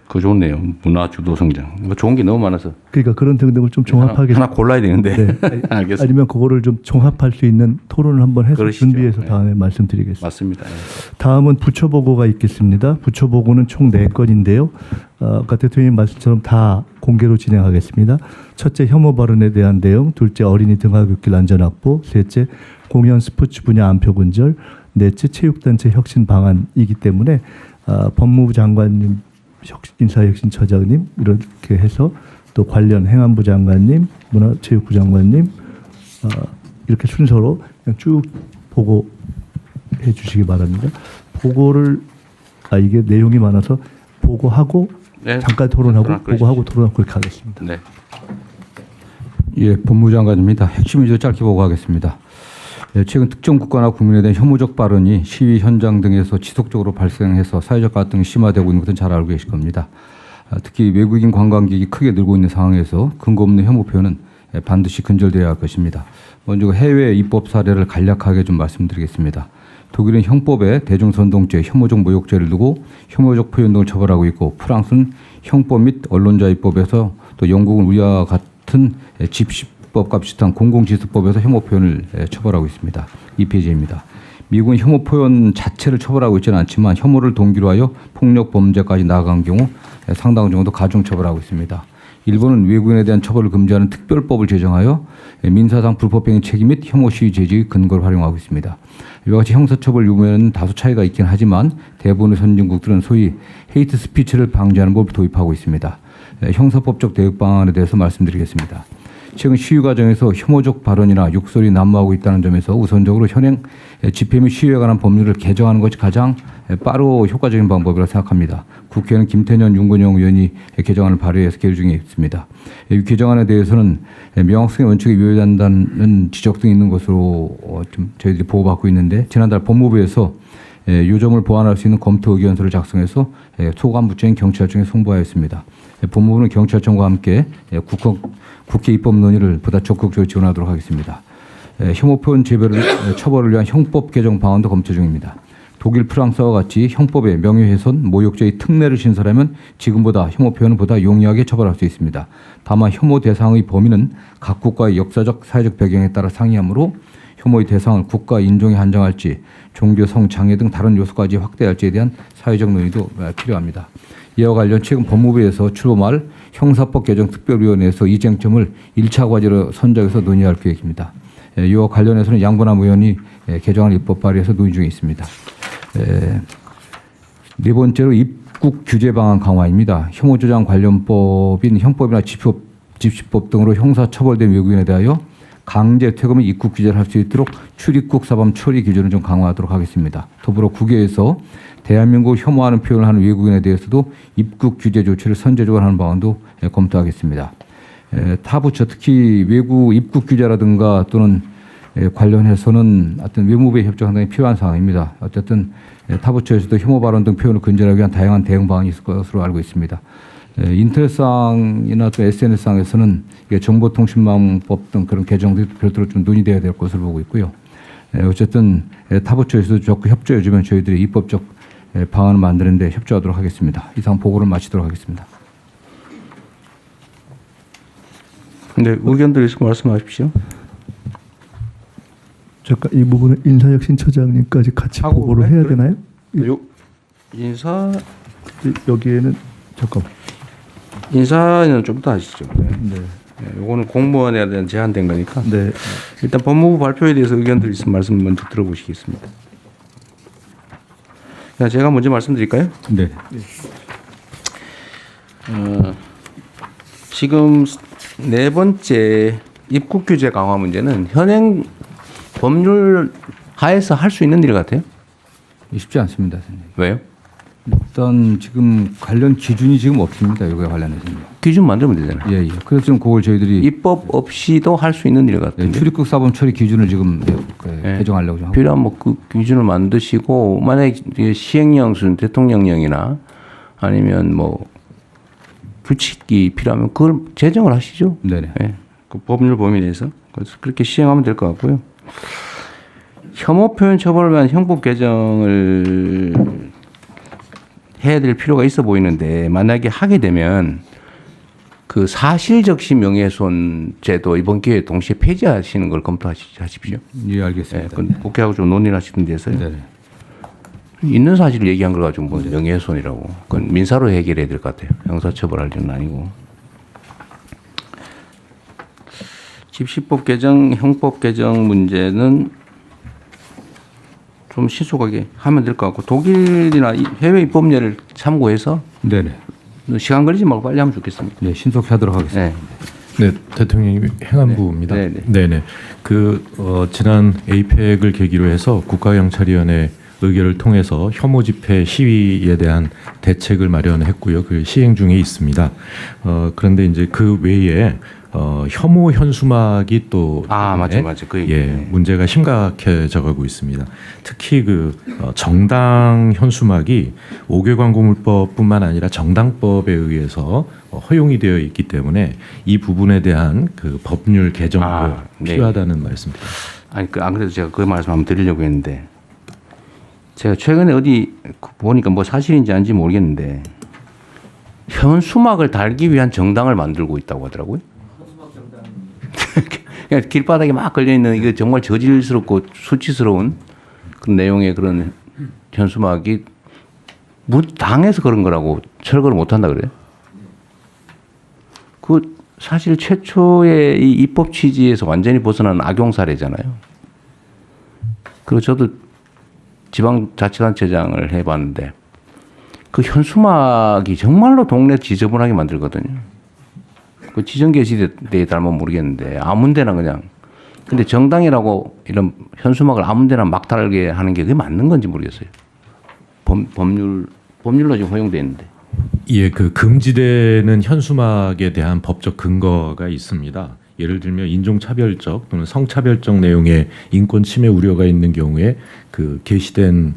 Speaker 2: 그거 좋네요. 문화 주도 성장. 뭐 좋은 게 너무 많아서
Speaker 4: 그러니까 그런 등등을 좀 종합하게
Speaker 2: 하나 골라야 되는데.
Speaker 4: 네.
Speaker 2: 알겠습니다.
Speaker 4: 아니면 그거를 좀 종합할 수 있는 토론을 한번 해서
Speaker 2: 그러시죠.
Speaker 4: 준비해서
Speaker 2: 네.
Speaker 4: 다음에 말씀드리겠습니다.
Speaker 2: 맞습니다. 예.
Speaker 4: 다음은 부처 보고가 있겠습니다. 부처 보고는 총 4건인데요. 아까 대통령 말씀처럼 다 공개로 진행하겠습니다. 첫째, 혐오 발언에 대한 내용. 둘째, 어린이 등하굣길 안전 확보. 셋째, 공연 스포츠 분야 안표 근절. 넷째, 체육단체 혁신 방안이기 때문에 법무부 장관님, 인사혁신처장님 이렇게 해서 또 관련 행안부 장관님, 문화체육부 장관님 이렇게 순서로 그냥 쭉 보고해 주시기 바랍니다. 보고를 이게 내용이 많아서 보고하고
Speaker 2: 네.
Speaker 4: 잠깐 토론하고
Speaker 2: 그러시죠.
Speaker 4: 보고하고 토론하고 그렇게 하겠습니다.
Speaker 2: 네.
Speaker 3: 예, 법무장관입니다. 핵심 위주 짧게 보고하겠습니다. 예, 최근 특정 국가나 국민에 대한 혐오적 발언이 시위 현장 등에서 지속적으로 발생해서 사회적 갈등이 심화되고 있는 것은 잘 알고 계실 겁니다. 특히 외국인 관광객이 크게 늘고 있는 상황에서 근거 없는 혐오 표현은 반드시 근절되어야 할 것입니다. 먼저 해외 입법 사례를 간략하게 좀 말씀드리겠습니다. 독일은 형법에 대중선동죄, 혐오적 모욕죄를 두고 혐오적 표현 등을 처벌하고 있고, 프랑스는 형법 및 언론자 입법에서, 또 영국은 우리와 같은 집시법과 비슷한 공공지수법에서 혐오 표현을 처벌하고 있습니다. 2페이지입니다. 미국은 혐오 표현 자체를 처벌하고 있지는 않지만 혐오를 동기로 하여 폭력 범죄까지 나아간 경우 상당 정도 가중 처벌하고 있습니다. 일본은 외국인에 대한 처벌을 금지하는 특별법을 제정하여 민사상 불법행위 책임 및 혐오 시위 제지의 근거를 활용하고 있습니다. 이와 같이 형사처벌 유무에는 다소 차이가 있긴 하지만 대부분의 선진국들은 소위 헤이트 스피치를 방지하는 법을 도입하고 있습니다. 형사법적 대응 방안에 대해서 말씀드리겠습니다. 최근 시위 과정에서 혐오적 발언이나 욕설이 난무하고 있다는 점에서 우선적으로 현행 집회 및 시위에 관한 법률을 개정하는 것이 가장 빠르고 효과적인 방법이라고 생각합니다. 국회는 김태년, 윤건영 의원이 개정안을 발의해서 계류 중에 있습니다. 이 개정안에 대해서는 명확성의 원칙에 위배된다는 지적 등이 있는 것으로 좀 저희들이 보고받고 있는데, 지난달 법무부에서 요점을 보완할 수 있는 검토 의견서를 작성해서 소관 부처인 경찰청에 송부하였습니다. 법무부는 경찰청과 함께 국회 입법 논의를 보다 적극적으로 지원하도록 하겠습니다. 혐오 표현 처벌을 위한 형법 개정 방안도 검토 중입니다. 독일, 프랑스와 같이 형법에 명예훼손, 모욕죄의 특례를 신설하면 지금보다 혐오 표현을 보다 용이하게 처벌할 수 있습니다. 다만 혐오 대상의 범위는 각 국가의 역사적, 사회적 배경에 따라 상이하므로 혐오의 대상을 국가 인종에 한정할지 종교, 성, 장애 등 다른 요소까지 확대할지에 대한 사회적 논의도 필요합니다. 이와 관련 최근 법무부에서 출범할 형사법 개정 특별위원회에서 이 쟁점을 1차 과제로 선정해서 논의할 계획입니다. 이와 관련해서는 양분함 의원이 개정안 입법 발의해서 논의 중에 있습니다. 네 번째로 입국 규제 방안 강화입니다. 혐오조장 관련법인 형법이나 집시법 등으로 형사 처벌된 외국인에 대하여 강제 퇴거 및 입국 규제를 할 수 있도록 출입국 사범 처리 기준을 좀 강화하도록 하겠습니다. 더불어 국외에서 대한민국을 혐오하는 표현을 하는 외국인에 대해서도 입국 규제 조치를 선제적으로 하는 방안도 검토하겠습니다. 타 부처 특히 외국 입국 규제라든가 또는 관련해서는 어떤 외무부의 협조 상당히 필요한 상황입니다. 어쨌든 타 부처에서도 혐오 발언 등 표현을 근절하기 위한 다양한 대응 방안이 있을 것으로 알고 있습니다. 인터넷상이나 또 SNS상에서는 정보통신망법 등 그런 개정들이 별도로 좀 논의돼야 될 것으로 보고 있고요. 어쨌든 타 부처에서도 적극 협조해 주면 저희들이 입법적 방안을 만드는데 협조하도록 하겠습니다. 이상 보고를 마치도록 하겠습니다.
Speaker 2: 네, 의견들 있으면 말씀하십시오.
Speaker 4: 잠깐 이 부분은 인사혁신처장님까지 같이
Speaker 2: 하고
Speaker 4: 보고를
Speaker 2: 그래?
Speaker 4: 해야
Speaker 2: 그래?
Speaker 4: 되나요? 여기에는 잠깐.
Speaker 2: 인사는 좀 더 하시죠. 네. 이거는 공무원에 대한 제한된 거니까.
Speaker 4: 네.
Speaker 2: 일단 법무부 발표에 대해서 의견들 있으면 말씀 먼저 들어보시겠습니다. 제가 먼저 말씀드릴까요?
Speaker 3: 네.
Speaker 2: 지금 네 번째 입국 규제 강화 문제는 현행 법률 하에서 할 수 있는 일 같아요.
Speaker 3: 쉽지 않습니다, 선생님.
Speaker 2: 왜요?
Speaker 3: 일단 지금 관련 기준이 지금 없습니다. 이거에 관련해서는.
Speaker 2: 기준 만들면 되잖아요.
Speaker 3: 예, 예. 그래서 지금 그걸 저희들이
Speaker 2: 입법 없이도 할 수 있는 일 같은데.
Speaker 3: 출입국 사범 처리 기준을 지금 개정하려고 좀 하고.
Speaker 2: 필요한 뭐 그 기준을 만드시고 만약에 시행령 수준 대통령령이나 아니면 뭐 규칙이 필요하면 그걸 제정을 하시죠.
Speaker 3: 네네.
Speaker 2: 예. 그 법률 범위 내에서 그래서 그렇게 시행하면 될 것 같고요. 혐오 표현 처벌을 위한 형법 개정을 해야 될 필요가 있어 보이는데 만약에 하게 되면 그 사실적시 명예훼손 제도 이번 기회에 동시에 폐지하시는 걸 검토하십시오.
Speaker 3: 예, 알겠습니다.
Speaker 2: 국회하고 좀 논의를 하시던 데서
Speaker 3: 네.
Speaker 2: 있는 사실을 얘기한 걸 가지고 뭐 명예훼손이라고. 그건 민사로 해결해야 될 것 같아요. 형사처벌할 일은 아니고. 집시법 개정, 형법 개정 문제는 좀 신속하게 하면 될 것 같고 독일이나 해외 입법례를 참고해서
Speaker 3: 네네.
Speaker 2: 시간 걸리지 말고 빨리 하면 좋겠습니다.
Speaker 3: 네, 신속히 하도록 하겠습니다.
Speaker 2: 네.
Speaker 9: 네, 대통령님 행안부입니다.
Speaker 2: 네, 네.
Speaker 9: 네네. 지난 에이펙을 계기로 해서 국가경찰위원회 의결을 통해서 혐오 집회 시위에 대한 대책을 마련했고요. 그 시행 중에 있습니다. 그런데 이제 그 외에 혐오 현수막이 또
Speaker 2: 맞죠. 그 얘기. 네.
Speaker 9: 문제가 심각해져 가고 있습니다. 특히 정당 현수막이 5개 광고물법뿐만 아니라 정당법에 의해서 허용이 되어 있기 때문에 이 부분에 대한 그 법률 개정도
Speaker 2: 네.
Speaker 9: 필요하다는 말씀입니다.
Speaker 2: 아니 안 그래도 제가 그 말씀 한번 드리려고 했는데 제가 최근에 어디 보니까 뭐 사실인지 아닌지 모르겠는데 현수막을 달기 위한 정당을 만들고 있다고 하더라고요. 그냥 길바닥에 막 걸려 있는 이거 정말 저질스럽고 수치스러운 그런 내용의 그런 현수막이 당에서 그런 거라고 철거를 못 한다 그래요. 그 사실 최초의 이 입법 취지에서 완전히 벗어난 악용 사례잖아요. 그리고 저도 지방자치단체장을 해봤는데 그 현수막이 정말로 동네 지저분하게 만들거든요. 그 지정 게시대에 닮으면 모르겠는데 아무데나 그냥. 근데 정당이라고 이런 현수막을 아무데나 막 달게 하는 게 그게 맞는 건지 모르겠어요. 법률로 지금 허용돼 있는데.
Speaker 9: 예, 그 금지되는 현수막에 대한 법적 근거가 있습니다. 예를 들면 인종차별적 또는 성차별적 내용의 인권 침해 우려가 있는 경우에 그 게시된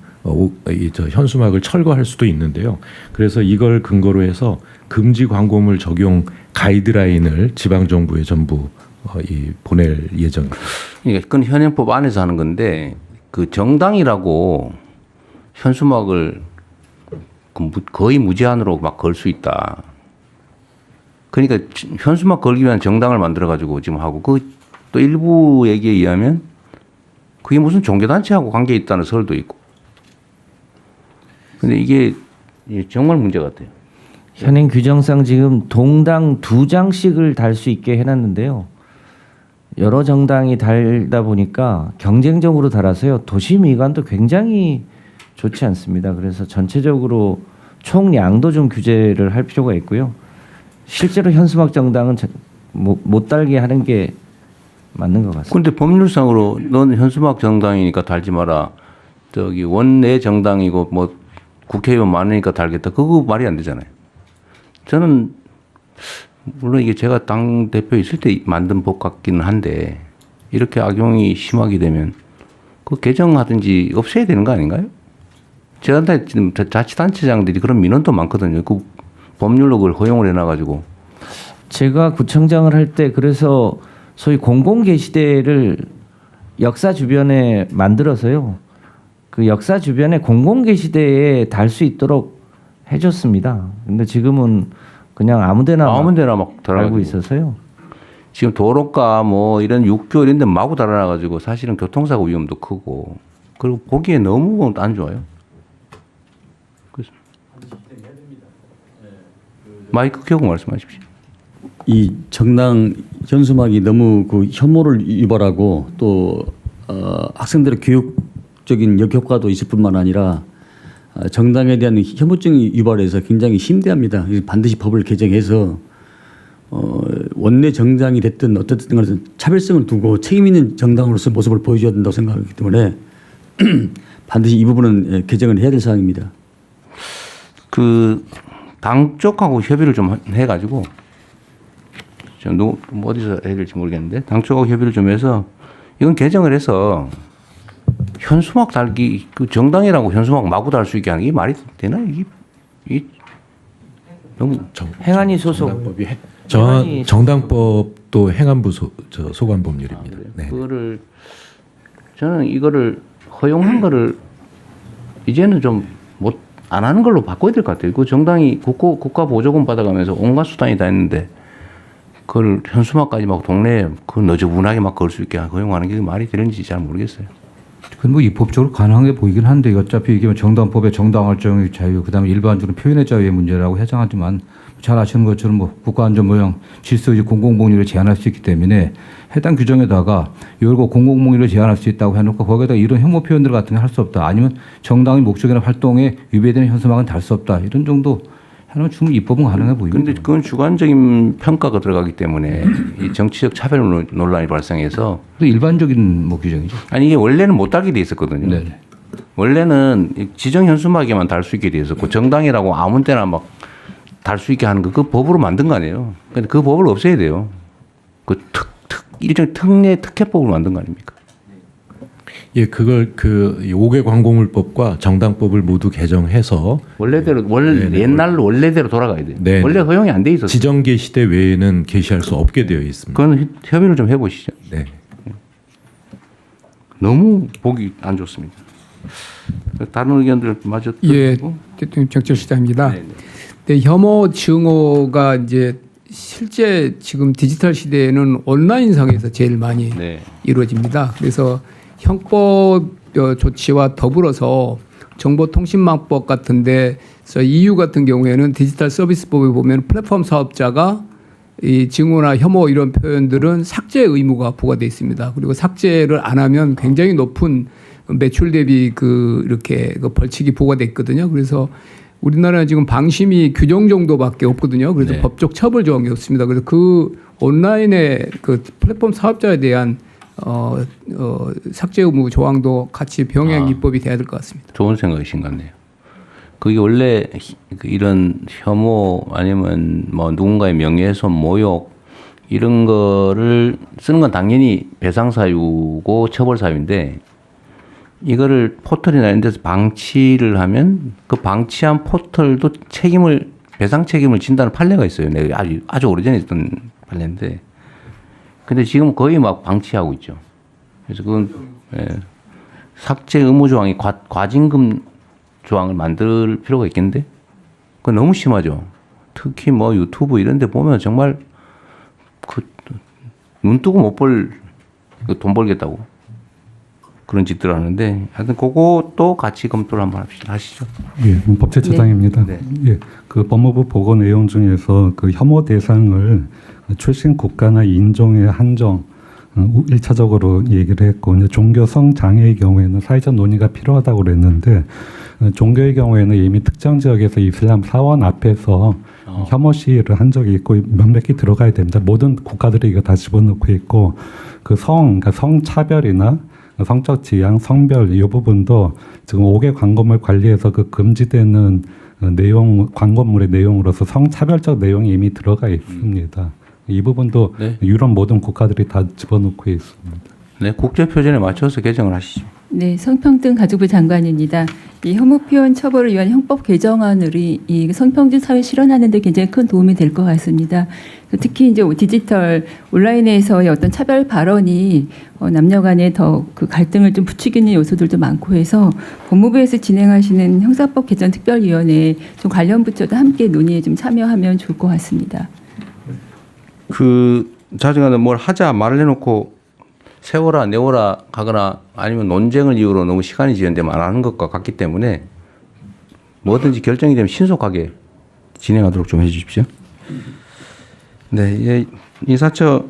Speaker 9: 현수막을 철거할 수도 있는데요. 그래서 이걸 근거로 해서 금지 광고물 적용 가이드라인을 지방 정부에 전부 보낼 예정입니다.
Speaker 2: 그러니까 그건 현행법 안에서 하는 건데 그 정당이라고 현수막을 거의 무제한으로 막 걸 수 있다. 그러니까 현수막 걸기 위한 정당을 만들어 가지고 지금 하고 그 또 일부 얘기에 의하면 그게 무슨 종교단체하고 관계 있다는 설도 있고. 근데 이게 정말 문제 같아요.
Speaker 6: 현행 규정상 지금 동당 2장씩을 달 수 있게 해놨는데요. 여러 정당이 달다 보니까 경쟁적으로 달아서요. 도시 미관도 굉장히 좋지 않습니다. 그래서 전체적으로 총량도 좀 규제를 할 필요가 있고요. 실제로 현수막 정당은 못 달게 하는 게 맞는 것 같습니다.
Speaker 2: 그런데 법률상으로 넌 현수막 정당이니까 달지 마라. 저기 원내 정당이고 뭐 국회의원 많으니까 달겠다. 그거 말이 안 되잖아요. 저는 물론 이게 제가 당 대표 있을 때 만든 법 같기는 한데 이렇게 악용이 심하게 되면 그 개정하든지 없애야 되는 거 아닌가요? 제가 지금 자치단체장들이 그런 민원도 많거든요. 그 법률로 그걸 허용을 해놔가지고.
Speaker 6: 제가 구청장을 할 때 그래서 소위 공공게시대를 역사 주변에 만들어서요. 그 역사 주변에 공공게시대에 달 수 있도록 해줬습니다. 근데 지금은 그냥 아무데나
Speaker 2: 막
Speaker 6: 달고 있어서요.
Speaker 2: 지금 도로가 뭐 이런 육교 이런 데 마구 달아놔가지고 사실은 교통사고 위험도 크고 그리고 보기에 너무 안 좋아요. 그래서 마이크 켜고 말씀하십시오.
Speaker 10: 이 정당 현수막이 너무 그 혐오를 유발하고 또 학생들의 교육적인 역효과도 있을 뿐만 아니라 정당에 대한 혐오증이 유발해서 굉장히 심대합니다. 반드시 법을 개정해서 원내 정당이 됐든 어떻든 간에 차별성을 두고 책임 있는 정당으로서 모습을 보여줘야 된다고 생각하기 때문에 반드시 이 부분은 개정을 해야 될 사항입니다.
Speaker 2: 그 당 쪽하고 협의를 좀 해가지고 좀 어디서 해야 될지 모르겠는데 당 쪽하고 협의를 좀 해서 이건 개정을 해서 현수막 달기 그 정당이라고 현수막 마구 달 수 있게 하는 게 말이 되나 이게 너무
Speaker 6: 행안위 소속
Speaker 9: 정당법도 행안부 소관 법률입니다. 네.
Speaker 2: 그거를 저는 이거를 허용한 거를 이제는 좀 안 하는 걸로 바꿔야 될 것 같아요. 그 정당이 국가 보조금 받아가면서 온갖 수단이 다 있는데 그걸 현수막까지 막 동네에 그 너저분하게 막 걸 수 있게 허용하는 게 말이 되는지 잘 모르겠어요.
Speaker 8: 그건 뭐 입법적으로 가능해 보이긴 한데 어차피 이게 정당법의 정당 활동의 자유, 그다음에 일반적으로 표현의 자유의 문제라고 해당하지만 잘 아시는 것처럼 뭐 국가안전 모형 질서유지 공공복리를 제한할 수 있기 때문에 해당 규정에다가 이걸 공공복리를 제한할 수 있다고 해놓고 거기에다 이런 혐오 표현들 같은 거 할 수 없다. 아니면 정당의 목적이나 활동에 위배되는 현수막은 달 수 없다. 이런 정도 해놓으면 충분히 입법은 가능해 보입니다.
Speaker 2: 그런데 그건 주관적인 평가가 들어가기 때문에 이 정치적 차별 논란이 발생해서
Speaker 8: 일반적인 뭐 규정이죠.
Speaker 2: 아니 이게 원래는 못 달게 돼 있었거든요.
Speaker 8: 네네.
Speaker 2: 원래는 지정 현수막에만 달 수 있게 돼 있었고 정당이라고 아무 때나 막 달 수 있게 하는 거 그 법으로 만든 거 아니에요. 근데 그 법을 없애야 돼요. 그 일종의 특례법을 만든 거 아닙니까?
Speaker 9: 예, 그걸 그 5개 광고물법과 정당법을 모두 개정해서
Speaker 2: 원래대로 옛날로 원래대로 돌아가야 돼요.
Speaker 9: 네.
Speaker 2: 원래 허용이 안 돼 있었어요.
Speaker 9: 지정 게시대 외에는 게시할 수 없게 되어 있습니다.
Speaker 2: 그건 협의를 좀 해보시죠.
Speaker 9: 네.
Speaker 2: 너무 보기 안 좋습니다. 다른 의견들 마저
Speaker 11: 예,
Speaker 2: 듣고.
Speaker 11: 대통령 정철시장입니다.
Speaker 2: 네네.
Speaker 11: 네, 혐오 증오가 이제 실제 지금 디지털 시대에는 온라인상에서 제일 많이
Speaker 2: 네.
Speaker 11: 이루어집니다. 그래서 형법 조치와 더불어서 정보통신망법 같은데 EU 같은 경우에는 디지털 서비스법에 보면 플랫폼 사업자가 이 증오나 혐오 이런 표현들은 삭제 의무가 부과되어 있습니다. 그리고 삭제를 안 하면 굉장히 높은 매출 대비 이렇게 벌칙이 부과돼 있거든요. 그래서 우리나라는 지금 방심위 규정 정도밖에 없거든요. 그래서
Speaker 2: 네.
Speaker 11: 법적 처벌 조항이 없습니다. 그래서 그 온라인의 그 플랫폼 사업자에 대한 삭제 의무 조항도 같이 병행 입법이 돼야 될 것 같습니다.
Speaker 2: 좋은 생각이신 것 같네요. 그게 원래 이런 혐오 아니면 뭐 누군가의 명예훼손, 모욕 이런 거를 쓰는 건 당연히 배상 사유고 처벌 사유인데 이거를 포털이나 이런 데서 방치를 하면 그 방치한 포털도 배상 책임을 진다는 판례가 있어요. 내가 아주 오래전에 있던 판례인데 근데 지금 거의 막 방치하고 있죠. 그래서 그건 삭제 의무 조항이 과징금 조항을 만들 필요가 있겠는데 그건 너무 심하죠. 특히 뭐 유튜브 이런 데 보면 정말 눈 뜨고 못 볼 돈 벌겠다고 그런 짓들을 하는데 하여튼 그것도 같이 검토를 한번 하시죠.
Speaker 12: 예, 법제처장입니다.
Speaker 2: 네.
Speaker 12: 예, 그 법무부 보고 내용 중에서 그 혐오 대상을 출신 국가나 인종의 한정 1차적으로 얘기를 했고 이제 종교성 장애의 경우에는 사회적 논의가 필요하다고 그랬는데 종교의 경우에는 이미 특정 지역에서 이슬람 사원 앞에서 혐오 시위를 한 적이 있고 명백히 들어가야 됩니다. 모든 국가들이 이거 다 집어넣고 있고 그러니까 성차별이나 성적 지향, 성별 이 부분도 지금 5개 광고물 관리에서 그 금지되는 내용 광고물의 내용으로서 성차별적 내용이 이미 들어가 있습니다. 이 부분도
Speaker 2: 네.
Speaker 12: 유럽 모든 국가들이 다 집어넣고 있습니다.
Speaker 2: 네, 국제 표준에 맞춰서 개정을 하시죠.
Speaker 7: 네, 성평등 가족부 장관입니다. 이 혐오 표현 처벌을 위한 형법 개정안을 이 성평등 사회 실현하는 데 굉장히 큰 도움이 될 것 같습니다. 특히 이제 디지털 온라인에서의 어떤 차별 발언이 남녀 간의 더 그 갈등을 좀 부추기는 요소들도 많고 해서 법무부에서 진행하시는 형사법 개정 특별위원회에 좀 관련 부처도 함께 논의에 좀 참여하면 좋을 것 같습니다.
Speaker 2: 자중하는 뭘 하자 말을 해놓고 세워라 내워라 하거나 아니면 논쟁을 이유로 너무 시간이 지연되면 안 하는 것과 같기 때문에 뭐든지 결정이 되면 신속하게 진행하도록 좀 해주십시오. 네, 이제 인사처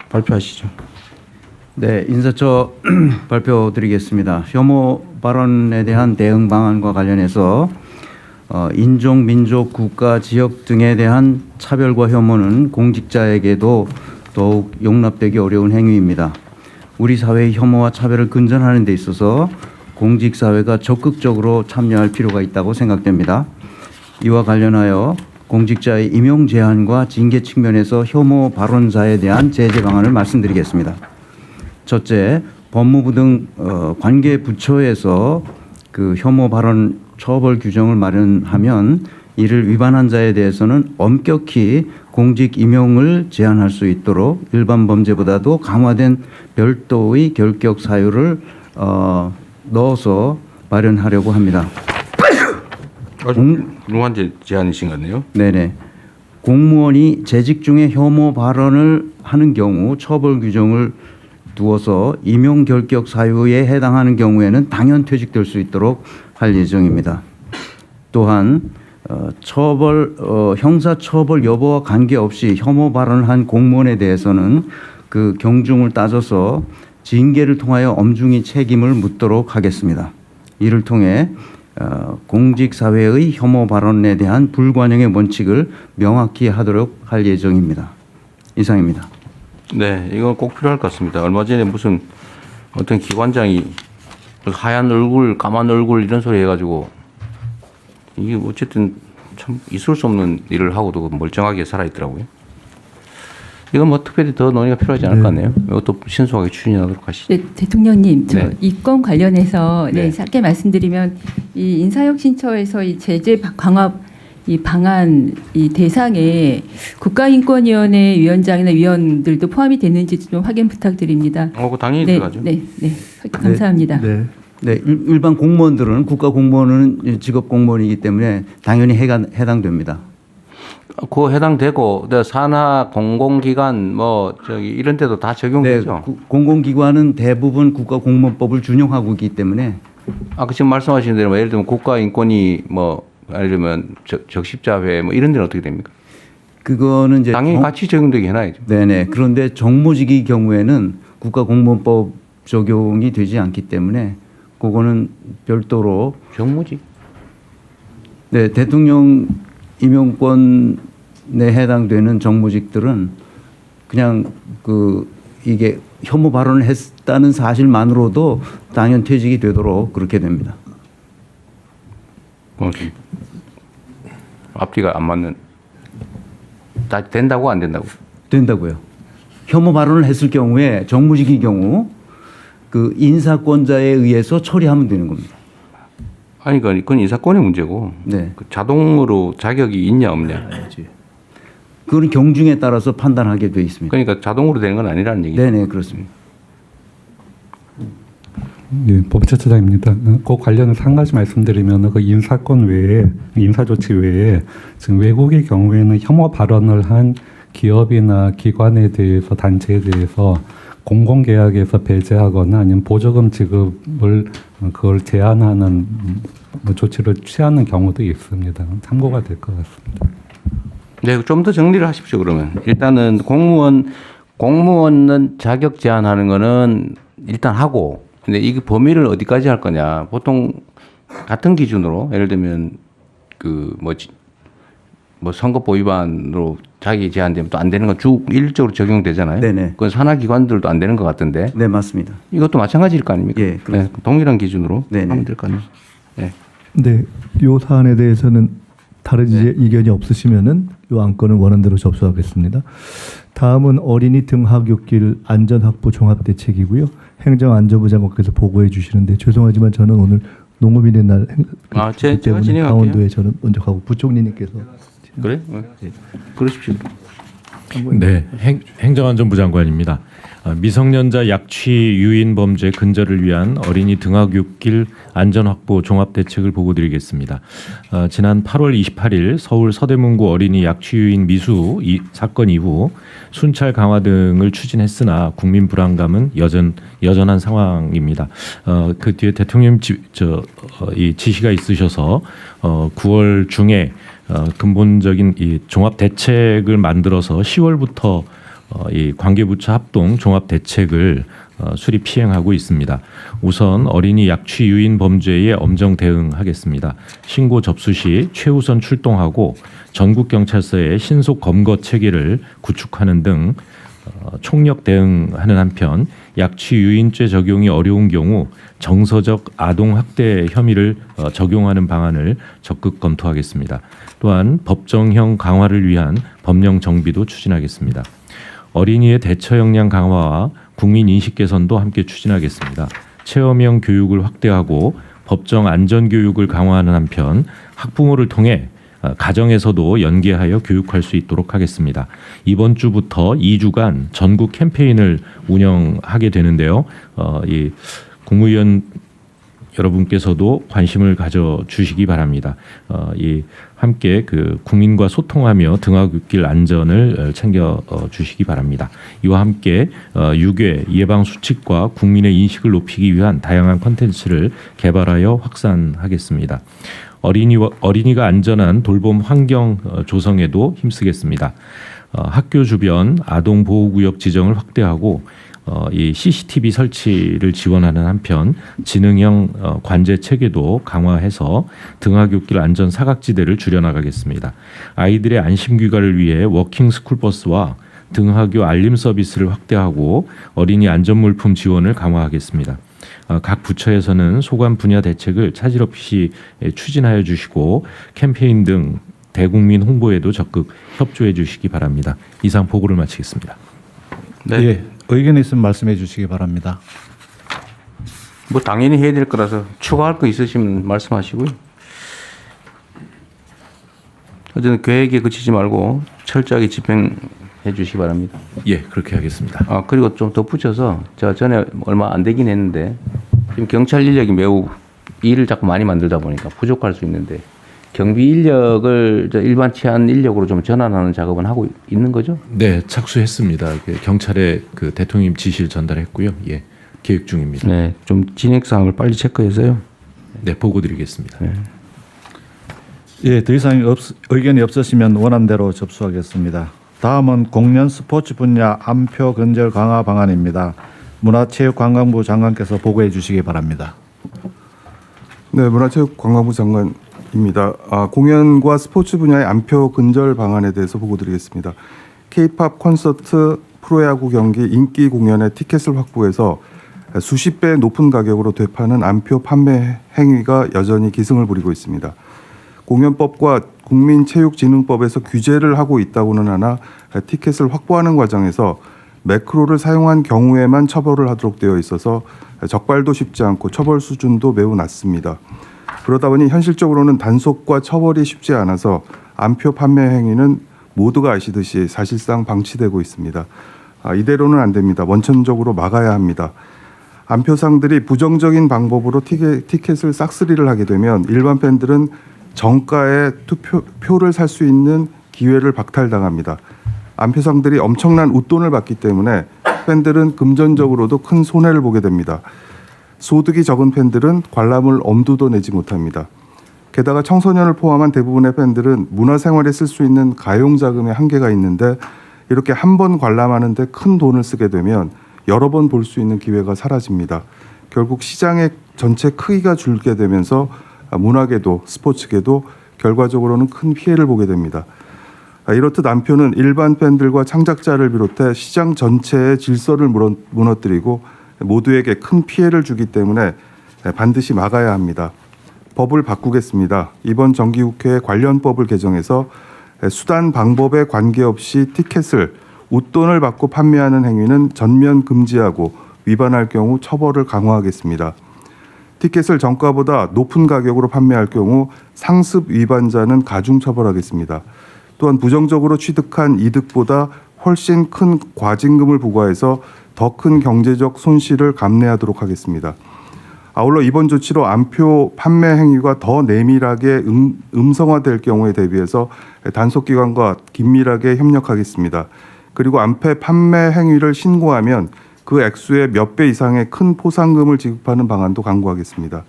Speaker 2: 발표하시죠.
Speaker 13: 네, 인사처 발표드리겠습니다. 혐오 발언에 대한 대응 방안과 관련해서 인종, 민족, 국가, 지역 등에 대한 차별과 혐오는 공직자에게도 더욱 용납되기 어려운 행위입니다. 우리 사회의 혐오와 차별을 근절하는 데 있어서 공직사회가 적극적으로 참여할 필요가 있다고 생각됩니다. 이와 관련하여 공직자의 임용 제한과 징계 측면에서 혐오 발언자에 대한 제재 방안을 말씀드리겠습니다. 첫째, 법무부 등 관계 부처에서 그 혐오 발언 처벌 규정을 마련하면 이를 위반한 자에 대해서는 엄격히 공직 임용을 제한할 수 있도록 일반 범죄보다도 강화된 별도의 결격 사유를 넣어서 마련하려고 합니다.
Speaker 2: 무한제 제한이신 것 같네요.
Speaker 13: 네네. 공무원이 재직 중에 혐오 발언을 하는 경우 처벌 규정을 두어서 임용 결격 사유에 해당하는 경우에는 당연 퇴직될 수 있도록 할 예정입니다. 또한 형사 처벌 여부와 관계없이 혐오 발언을 한 공무원에 대해서는 그 경중을 따져서 징계를 통하여 엄중히 책임을 묻도록 하겠습니다. 이를 통해 공직사회의 혐오 발언에 대한 불관용의 원칙을 명확히 하도록 할 예정입니다. 이상입니다.
Speaker 2: 네, 이건 꼭 필요할 것 같습니다. 얼마 전에 무슨 어떤 기관장이 하얀 얼굴, 까만 얼굴 이런 소리 해가지고 이게 어쨌든 참 있을 수 없는 일을 하고도 멀쩡하게 살아있더라고요. 이건 뭐 특별히 더 논의가 필요하지 않을 것 같네요. 이것도 신속하게 추진하도록 하시죠.
Speaker 7: 네, 대통령님, 저
Speaker 2: 네.
Speaker 7: 이 건 관련해서
Speaker 2: 네.
Speaker 7: 짧게 말씀드리면 이 인사혁신처에서 이 제재 강화 이 방안 이 대상에 국가인권위원회 위원장이나 위원들도 포함이 되는지 좀 확인 부탁드립니다.
Speaker 2: 그 당연히
Speaker 7: 네,
Speaker 2: 들어가죠.
Speaker 7: 네, 네, 감사합니다.
Speaker 4: 네.
Speaker 13: 네, 일반 공무원들은 국가 공무원은 직업 공무원이기 때문에 당연히 해당됩니다.
Speaker 2: 그거 해당되고 산하 공공기관 뭐 저기 이런 데도 다 적용되죠.
Speaker 13: 네, 공공기관은 대부분 국가공무원법을 준용하고 있기 때문에
Speaker 2: 아까 지금 말씀하신 대로 예를 들면 국가인권위 뭐 예를 들면 적십자회 뭐 이런 데는 어떻게 됩니까?
Speaker 13: 그거는 이제
Speaker 2: 당연히 같이 적용되게 해놔야죠.
Speaker 13: 네네. 그런데 정무직의 경우에는 국가공무원법 적용이 되지 않기 때문에 그거는 별도로
Speaker 2: 정무직.
Speaker 13: 네, 대통령 임용권에 해당되는 정무직들은 그냥 이게 혐오 발언을 했다는 사실만으로도 당연 퇴직이 되도록 그렇게 됩니다.
Speaker 2: 앞뒤가 안 맞는. 다 된다고 안 된다고?
Speaker 13: 된다고요. 혐오 발언을 했을 경우에 정무직의 경우 그 인사권자에 의해서 처리하면 되는 겁니다.
Speaker 2: 아니 그건 인사권의 문제고.
Speaker 13: 네.
Speaker 2: 그 자동으로 자격이 있냐 없냐.
Speaker 13: 그건 경중에 따라서 판단하게 돼 있습니다.
Speaker 2: 그러니까 자동으로 되는 건 아니라는 얘기죠.
Speaker 13: 네네 그렇습니다.
Speaker 12: 예, 법제처장입니다. 그 관련해서 한 가지 말씀드리면 그 인사권 외에 인사조치 외에 지금 외국의 경우에는 혐오 발언을 한 기업이나 기관에 대해서 단체에 대해서 공공계약에서 배제하거나 아니면 보조금 지급을 그걸 제한하는 조치를 취하는 경우도 있습니다. 참고가 될 것 같습니다.
Speaker 2: 네, 좀 더 정리를 하십시오. 그러면 일단은 공무원은 자격 제한하는 거는 일단 하고. 근데 이 범위를 어디까지 할 거냐? 보통 같은 기준으로 예를 들면 뭐 선거법 위반으로 자기 제한되면 또 안 되는 건 쭉 일적으로 적용되잖아요.
Speaker 13: 네네.
Speaker 2: 그건 산하기관들도 안 되는 것 같은데.
Speaker 13: 네 맞습니다.
Speaker 2: 이것도 마찬가지일 거 아닙니까?
Speaker 13: 예,
Speaker 2: 네, 동일한 기준으로
Speaker 13: 네네.
Speaker 2: 하면 될 거 아니에요. 네.
Speaker 4: 네, 요 사안에 대해서는 다른 의견이 없으시면은 요 안건은 원안대로 접수하겠습니다. 다음은 어린이 등하굣길 안전확보 종합대책이고요. 행정안전부 장관께서 보고해 주시는데 죄송하지만 저는 오늘 농업인의 날
Speaker 2: 제가
Speaker 4: 때문에
Speaker 2: 진행할게요.
Speaker 4: 강원도에 저는 먼저 가고 부총리님께서
Speaker 2: 그래? 그러십시오.
Speaker 9: 네, 행정안전부 장관입니다. 미성년자 약취 유인 범죄 근절을 위한 어린이 등하굣길 안전확보 종합대책을 보고드리겠습니다. 지난 8월 28일 서울 서대문구 어린이 약취 유인 미수 사건 이후 순찰 강화 등을 추진했으나 국민 불안감은 여전한 상황입니다. 그 뒤에 대통령 이 지시가 있으셔서 9월 중에 근본적인 이 종합 대책을 만들어서 10월부터 이 관계부처 합동 종합 대책을 수립 시행하고 있습니다. 우선 어린이 약취 유인 범죄에 엄정 대응하겠습니다. 신고 접수 시 최우선 출동하고 전국 경찰서의 신속 검거 체계를 구축하는 등 총력 대응하는 한편 약취 유인죄 적용이 어려운 경우 정서적 아동 학대 혐의를 적용하는 방안을 적극 검토하겠습니다. 또한 법정형 강화를 위한 법령 정비도 추진하겠습니다. 어린이의 대처 역량 강화와 국민 인식 개선도 함께 추진하겠습니다. 체험형 교육을 확대하고 법정 안전 교육을 강화하는 한편 학부모를 통해 가정에서도 연계하여 교육할 수 있도록 하겠습니다. 이번 주부터 2주간 전국 캠페인을 운영하게 되는데요. 이 국무위원 여러분께서도 관심을 가져 주시기 바랍니다. 이 함께 그 국민과 소통하며 등하굣길 안전을 챙겨 주시기 바랍니다. 이와 함께 유괴 예방 수칙과 국민의 인식을 높이기 위한 다양한 콘텐츠를 개발하여 확산하겠습니다. 어린이가 안전한 돌봄 환경 조성에도 힘쓰겠습니다. 학교 주변 아동 보호구역 지정을 확대하고 이 CCTV 설치를 지원하는 한편 지능형 관제 체계도 강화해서 등하굣길 안전 사각지대를 줄여나가겠습니다. 아이들의 안심 귀가를 위해 워킹 스쿨버스와 등하교 알림 서비스를 확대하고 어린이 안전물품 지원을 강화하겠습니다. 각 부처에서는 소관 분야 대책을 차질 없이 추진하여 주시고 캠페인 등 대국민 홍보에도 적극 협조해 주시기 바랍니다. 이상 보고를 마치겠습니다.
Speaker 2: 네.
Speaker 5: 예, 의견 있으면 말씀해 주시기 바랍니다.
Speaker 2: 뭐 당연히 해야 될 거라서 추가할 거 있으시면 말씀하시고요. 어쨌든 계획에 그치지 말고 철저하게 집행해 주시기 바랍니다.
Speaker 9: 예, 그렇게 하겠습니다.
Speaker 2: 그리고 좀 덧붙여서 제가 전에 얼마 안 되긴 했는데 지금 경찰 인력이 매우 일을 자꾸 많이 만들다 보니까 부족할 수 있는데 경비 인력을 일반 치안 인력으로 좀 전환하는 작업은 하고 있는 거죠?
Speaker 9: 네, 착수했습니다. 경찰에 그 대통령 지시를 전달했고요. 예, 계획 중입니다.
Speaker 2: 네, 좀 진행 사항을 빨리 체크해서요.
Speaker 9: 네, 보고 드리겠습니다.
Speaker 2: 네.
Speaker 5: 예, 더 이상 의견이 없으시면 원안대로 접수하겠습니다. 다음은 공연 스포츠 분야 안표 근절 강화 방안입니다. 문화체육관광부 장관께서 보고해 주시기 바랍니다.
Speaker 14: 네, 문화체육관광부 장관입니다. 공연과 스포츠 분야의 안표 근절 방안에 대해서 보고드리겠습니다. K-팝 콘서트, 프로야구 경기, 인기 공연의 티켓을 확보해서 수십 배 높은 가격으로 되파는 안표 판매 행위가 여전히 기승을 부리고 있습니다. 공연법과 국민체육진흥법에서 규제를 하고 있다고는 하나 티켓을 확보하는 과정에서 매크로를 사용한 경우에만 처벌을 하도록 되어 있어서 적발도 쉽지 않고 처벌 수준도 매우 낮습니다. 그러다 보니 현실적으로는 단속과 처벌이 쉽지 않아서 안표 판매 행위는 모두가 아시듯이 사실상 방치되고 있습니다. 이대로는 안 됩니다. 원천적으로 막아야 합니다. 안표상들이 부정적인 방법으로 티켓을 싹쓸이를 하게 되면 일반 팬들은 정가에 표를 살 수 있는 기회를 박탈당합니다. 안표상들이 엄청난 웃돈을 받기 때문에 팬들은 금전적으로도 큰 손해를 보게 됩니다. 소득이 적은 팬들은 관람을 엄두도 내지 못합니다. 게다가 청소년을 포함한 대부분의 팬들은 문화생활에 쓸 수 있는 가용자금의 한계가 있는데 이렇게 한 번 관람하는데 큰 돈을 쓰게 되면 여러 번 볼 수 있는 기회가 사라집니다. 결국 시장의 전체 크기가 줄게 되면서 문화계도 스포츠계도 결과적으로는 큰 피해를 보게 됩니다. 이렇듯 안표는 일반 팬들과 창작자를 비롯해 시장 전체의 질서를 무너뜨리고 모두에게 큰 피해를 주기 때문에 반드시 막아야 합니다. 법을 바꾸겠습니다. 이번 정기국회에 관련 법을 개정해서 수단 방법에 관계없이 티켓을 웃돈을 받고 판매하는 행위는 전면 금지하고 위반할 경우 처벌을 강화하겠습니다. 티켓을 정가보다 높은 가격으로 판매할 경우 상습 위반자는 가중 처벌하겠습니다. 또한 부정적으로 취득한 이득보다 훨씬 큰 과징금을 부과해서 더 큰 경제적 손실을 감내하도록 하겠습니다. 아울러 이번 조치로 안표 판매 행위가 더 내밀하게 음성화될 경우에 대비해서 단속기관과 긴밀하게 협력하겠습니다. 그리고 안표 판매 행위를 신고하면 그 액수의 몇 배 이상의 큰 포상금을 지급하는 방안도 강구하겠습니다.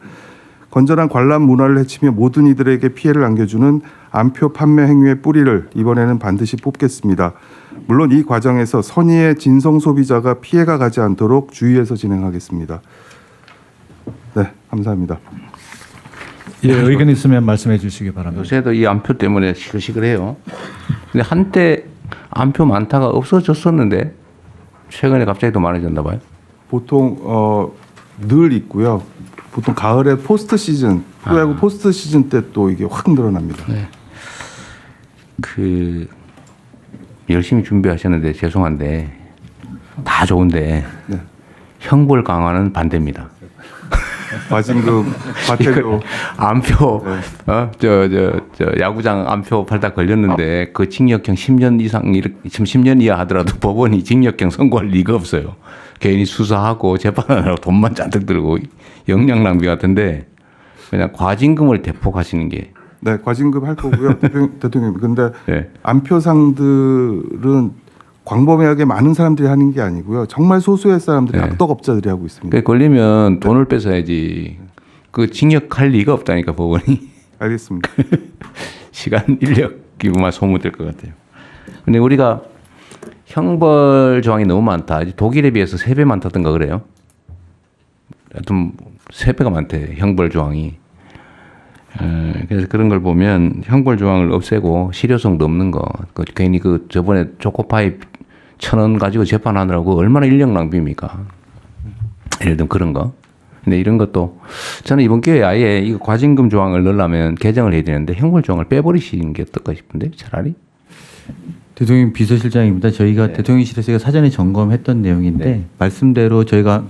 Speaker 14: 건전한 관람 문화를 해치며 모든 이들에게 피해를 안겨주는 안표 판매 행위의 뿌리를 이번에는 반드시 뽑겠습니다. 물론 이 과정에서 선의의 진성 소비자가 피해가 가지 않도록 주의해서 진행하겠습니다. 네, 감사합니다.
Speaker 5: 예, 의견 있으면 말씀해 주시기 바랍니다.
Speaker 2: 요새도 이 안표 때문에 시끌시끌해요. 근데 한때 안표 많다가 없어졌었는데 최근에 갑자기 더 많아졌나 봐요.
Speaker 14: 보통 늘 있고요. 보통 가을에 포스트 시즌, 프로야구 포스트 시즌 때 또 이게 확 늘어납니다.
Speaker 2: 네. 열심히 준비하셨는데 죄송한데 다 좋은데
Speaker 14: 네.
Speaker 2: 형벌 강화는 반대입니다.
Speaker 14: 과징금, 과태료.
Speaker 2: 안표 저 야구장 안표 팔다 걸렸는데 그 징역형 10년 이상 지금 10년 이하 하더라도 법원이 징역형 선고할 리가 없어요. 괜히 수사하고 재판하느라고 돈만 잔뜩 들고 역량 낭비 같은데 그냥 과징금을 대폭하시는 게.
Speaker 14: 네, 과징금 할 거고요. 대통령님. 근데
Speaker 2: 네.
Speaker 14: 안표상들은 광범위하게 많은 사람들이 하는 게 아니고요. 정말 소수의 사람들이
Speaker 2: 네.
Speaker 14: 악덕업자들이 하고 있습니다.
Speaker 2: 그 걸리면 돈을 뺏어야지. 그 징역할 리가 없다니까 법원이.
Speaker 14: 알겠습니다.
Speaker 2: 시간 인력이만 소모될 것 같아요. 근데 우리가 형벌 조항이 너무 많다. 독일에 비해서 3배 많다던가 그래요. 하여튼 3배가 많대 형벌 조항이. 그래서 그런 걸 보면 형벌 조항을 없애고 실효성도 없는 거. 괜히 그 저번에 초코파이 1,000원 가지고 재판하느라고 얼마나 인력 낭비입니까? 예를 들면 그런 거. 근데 이런 것도 저는 이번 기회에 아예 이거 과징금 조항을 넣으려면 개정을 해야 되는데 형벌 조항을 빼버리시는 게 어떨까 싶은데 차라리.
Speaker 13: 대통령 비서실장입니다. 저희가 대통령실에서 사전에 점검했던 내용인데 말씀대로 저희가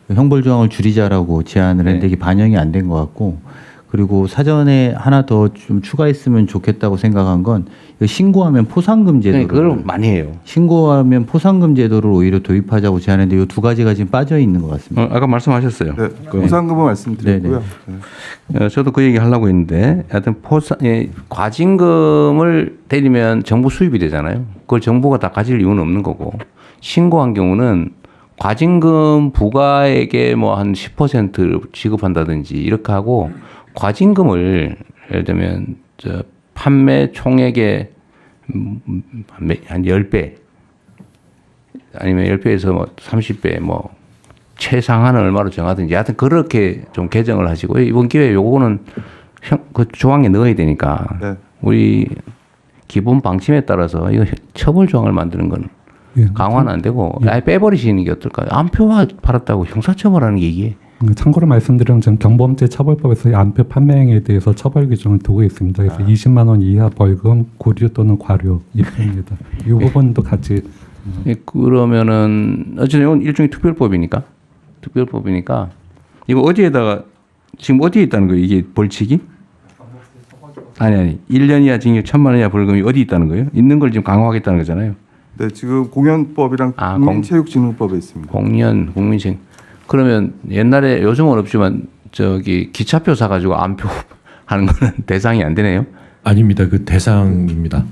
Speaker 13: 형벌 조항을 줄이자라고 제안을 했는데 이게 반영이 안 된 것 같고 그리고 사전에 하나 더 좀 추가했으면 좋겠다고 생각한 건 이거 신고하면 포상금 제도를
Speaker 2: 그걸 많이 해요.
Speaker 13: 신고하면 포상금 제도를 오히려 도입하자고 제안했는데 이 두 가지가 지금 빠져 있는 것 같습니다.
Speaker 2: 아까 말씀하셨어요.
Speaker 14: 네, 포상금은 말씀드렸고요. 네.
Speaker 2: 저도 그 얘기 하려고 했는데 하여튼 과징금을 때리면 정부 수입이 되잖아요. 그걸 정부가 다 가질 이유는 없는 거고 신고한 경우는 과징금 부과액의 뭐 한 10% 지급한다든지 이렇게 하고 과징금을 예를 들면 저 판매 총액의 한 10배 아니면 10배에서 뭐 30배 뭐 최상한은 얼마로 정하든지 하여튼 그렇게 좀 개정을 하시고 이번 기회에 요거는 그 조항에 넣어야 되니까
Speaker 14: 네.
Speaker 2: 우리 기본 방침에 따라서 이거 처벌 조항을 만드는 건 강화는 안 되고 아예 빼버리시는 게 어떨까요? 안표와 팔았다고 형사처벌하는 게 이게.
Speaker 12: 참고로 말씀드리면 지금 경범죄 처벌법에서 안표 판매 행위에 대해서 처벌 규정을 두고 있습니다. 그래서 20만 원 이하 벌금, 고려 또는 과료 입니다. 이 부분도 같이.
Speaker 2: 그러면은 어쨌든 이건 일종의 특별법이니까 이거 어디에다가 지금 어디에 있다는 거예요? 이게 벌칙이? 아니 1년 이하 징역 1,000만 원 이하 벌금이 어디 있다는 거예요? 있는 걸 지금 강화하겠다는 거잖아요.
Speaker 14: 네, 지금 공연법이랑 국민체육진흥법에 있습니다.
Speaker 2: 국민체육. 그러면 옛날에 요즘은 없지만 저기 기차표 사가지고 안표 하는 거는 대상이 안 되네요?
Speaker 9: 아닙니다. 그 대상입니다.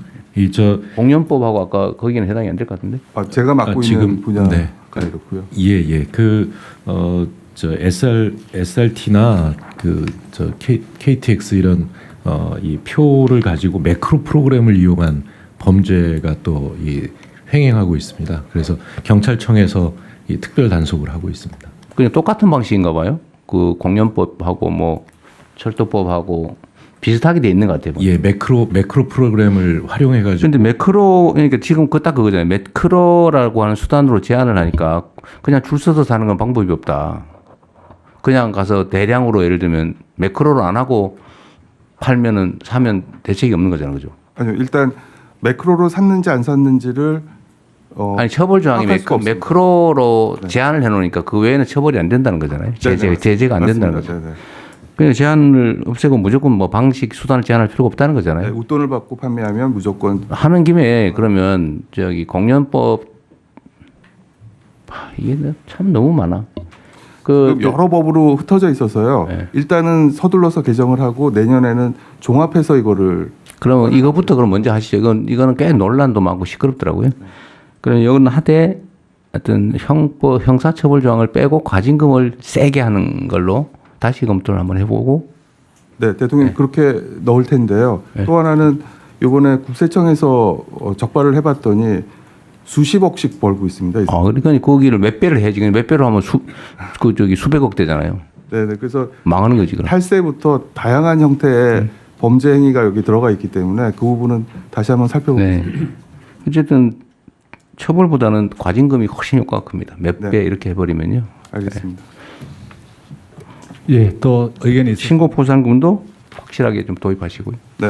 Speaker 2: 공연법하고 아까 거기는 해당이 안 될 것 같은데?
Speaker 14: 제가 맡고 있는 분야가
Speaker 9: 네.
Speaker 14: 그렇고요.
Speaker 9: 예. 저 SRT나 KTX 이런 이 표를 가지고 매크로 프로그램을 이용한 범죄가 또 횡행하고 있습니다. 그래서 경찰청에서 이 특별 단속을 하고 있습니다.
Speaker 2: 그냥 똑같은 방식인가 봐요. 그 공연법하고 뭐 철도법하고 비슷하게 돼 있는 것 같아요.
Speaker 9: 예, 매크로 프로그램을 활용해가지고.
Speaker 2: 근데 매크로 그러니까 지금 딱 그거잖아요. 매크로라고 하는 수단으로 제한을 하니까 그냥 줄 서서 사는 건 방법이 없다. 그냥 가서 대량으로 예를 들면 매크로를 안 하고 팔면은 사면 대책이 없는 거잖아요, 그죠?
Speaker 14: 아니요, 일단 매크로로 샀는지 안 샀는지를
Speaker 2: 아니 처벌 조항이 매크로로 제한을 해놓으니까 그 외에는 처벌이 안 된다는 거잖아요. 제재가 안 된다는 거죠. 그러니까 제한을 없애고 무조건 뭐 방식 수단을 제한할 필요가 없다는 거잖아요.
Speaker 14: 네, 웃돈을 받고 판매하면 무조건
Speaker 2: 하는 김에 그러면 저기 공연법 이게 참 너무 많아.
Speaker 14: 여러 법으로 흩어져 있어서요.
Speaker 2: 네.
Speaker 14: 일단은 서둘러서 개정을 하고 내년에는 종합해서 이거를.
Speaker 2: 그러면 이거부터 그럼 먼저 하시죠. 이거는 꽤 논란도 많고 시끄럽더라고요. 그럼 이거는 하되 어떤 형사처벌 조항을 빼고 과징금을 세게 하는 걸로 다시 검토를 한번 해보고.
Speaker 14: 네, 대통령이 그렇게 넣을 텐데요. 또 하나는 이번에 국세청에서 적발을 해봤더니 수십억씩 벌고 있습니다.
Speaker 2: 그러니까 거기를 몇 배를 해야지. 몇 배로 하면 수백억 되잖아요.
Speaker 14: 네, 그래서
Speaker 2: 망하는 거지. 그럼.
Speaker 14: 탈세부터 다양한 형태의 범죄 행위가 여기 들어가 있기 때문에 그 부분은 다시 한번 살펴보겠습니다.
Speaker 2: 네. 어쨌든 처벌보다는 과징금이 훨씬 효과가 큽니다. 몇 배 이렇게 해버리면요.
Speaker 14: 알겠습니다.
Speaker 5: 예, 또 의견이
Speaker 2: 신고 포상금도 확실하게 좀 도입하시고요.
Speaker 14: 네.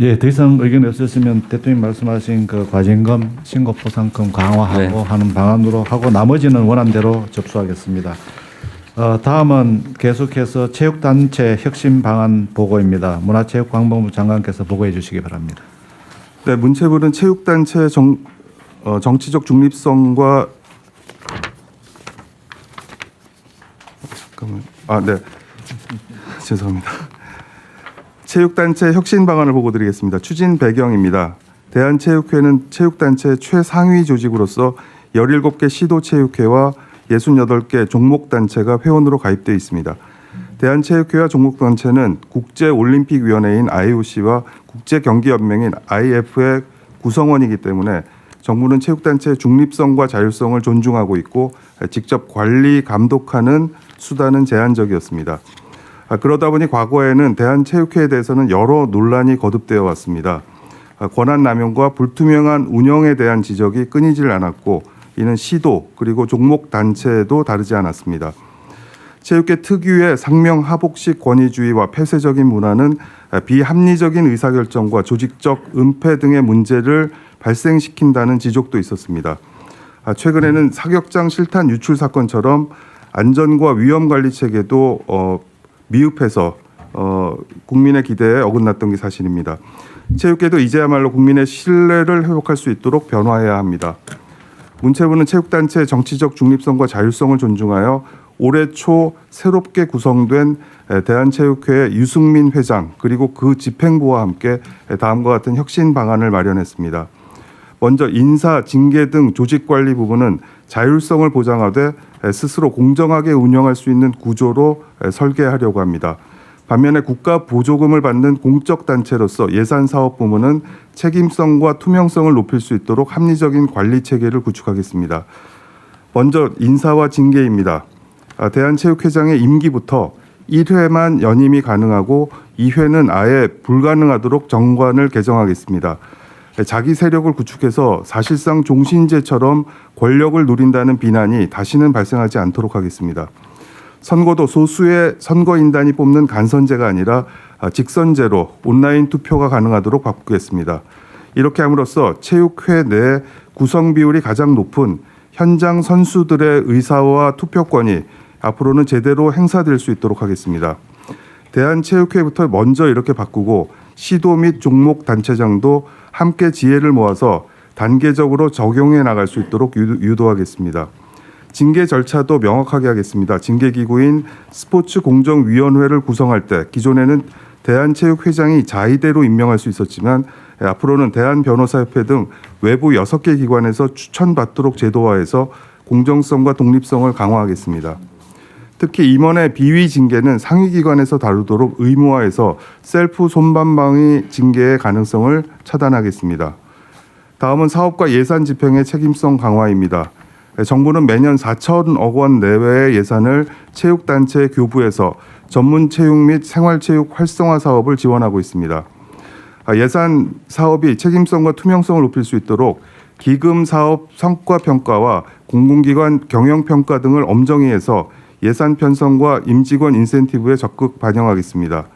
Speaker 5: 예, 더 이상 의견이 없으시면 대통령 말씀하신 그 과징금, 신고 포상금 강화하고 하는 방안으로 하고 나머지는 원안대로 접수하겠습니다. 다음은 계속해서 체육단체 혁신 방안 보고입니다. 문화체육관광부 장관께서 보고해 주시기 바랍니다.
Speaker 14: 네, 문체부는 체육단체 정치적 중립성과 네, 죄송합니다. 체육단체 혁신 방안을 보고드리겠습니다. 추진 배경입니다. 대한체육회는 체육단체 최상위 조직으로서 17개 시도체육회와 68개 종목단체가 회원으로 가입되어 있습니다. 대한체육회와 종목단체는 국제올림픽위원회인 IOC와 국제경기연맹인 IF의 구성원이기 때문에 정부는 체육단체의 중립성과 자율성을 존중하고 있고 직접 관리, 감독하는 수단은 제한적이었습니다. 그러다 보니 과거에는 대한체육회에 대해서는 여러 논란이 거듭되어 왔습니다. 권한 남용과 불투명한 운영에 대한 지적이 끊이질 않았고 이는 시도 그리고 종목 단체도 다르지 않았습니다. 체육계 특유의 상명하복식 권위주의와 폐쇄적인 문화는 비합리적인 의사결정과 조직적 은폐 등의 문제를 발생시킨다는 지적도 있었습니다. 최근에는 사격장 실탄 유출 사건처럼 안전과 위험 관리 체계도 미흡해서 국민의 기대에 어긋났던 게 사실입니다. 체육계도 이제야말로 국민의 신뢰를 회복할 수 있도록 변화해야 합니다. 문체부는 체육단체의 정치적 중립성과 자율성을 존중하여 올해 초 새롭게 구성된 대한체육회 유승민 회장 그리고 그 집행부와 함께 다음과 같은 혁신 방안을 마련했습니다. 먼저 인사, 징계 등 조직관리 부분은 자율성을 보장하되 스스로 공정하게 운영할 수 있는 구조로 설계하려고 합니다. 반면에 국가 보조금을 받는 공적단체로서 예산사업 부문은 책임성과 투명성을 높일 수 있도록 합리적인 관리 체계를 구축하겠습니다. 먼저 인사와 징계입니다. 대한체육회장의 임기부터 1회만 연임이 가능하고 2회는 아예 불가능하도록 정관을 개정하겠습니다. 자기 세력을 구축해서 사실상 종신제처럼 권력을 누린다는 비난이 다시는 발생하지 않도록 하겠습니다. 선거도 소수의 선거인단이 뽑는 간선제가 아니라 직선제로 온라인 투표가 가능하도록 바꾸겠습니다. 이렇게 함으로써 체육회 내 구성 비율이 가장 높은 현장 선수들의 의사와 투표권이 앞으로는 제대로 행사될 수 있도록 하겠습니다. 대한체육회부터 먼저 이렇게 바꾸고 시도 및 종목 단체장도 함께 지혜를 모아서 단계적으로 적용해 나갈 수 있도록 유도하겠습니다. 징계 절차도 명확하게 하겠습니다. 징계기구인 스포츠공정위원회를 구성할 때 기존에는 대한체육회장이 자의대로 임명할 수 있었지만 앞으로는 대한변호사협회 등 외부 6개 기관에서 추천받도록 제도화해서 공정성과 독립성을 강화하겠습니다. 특히 임원의 비위 징계는 상위 기관에서 다루도록 의무화해서 셀프 손방망이 징계의 가능성을 차단하겠습니다. 다음은 사업과 예산 집행의 책임성 강화입니다. 정부는 매년 4천억 원 내외의 예산을 체육단체 교부에서 전문체육 및 생활체육 활성화 사업을 지원하고 있습니다. 예산 사업이 책임성과 투명성을 높일 수 있도록 기금 사업 성과평가와 공공기관 경영평가 등을 엄정히 해서 예산 편성과 임직원 인센티브에 적극 반영하겠습니다.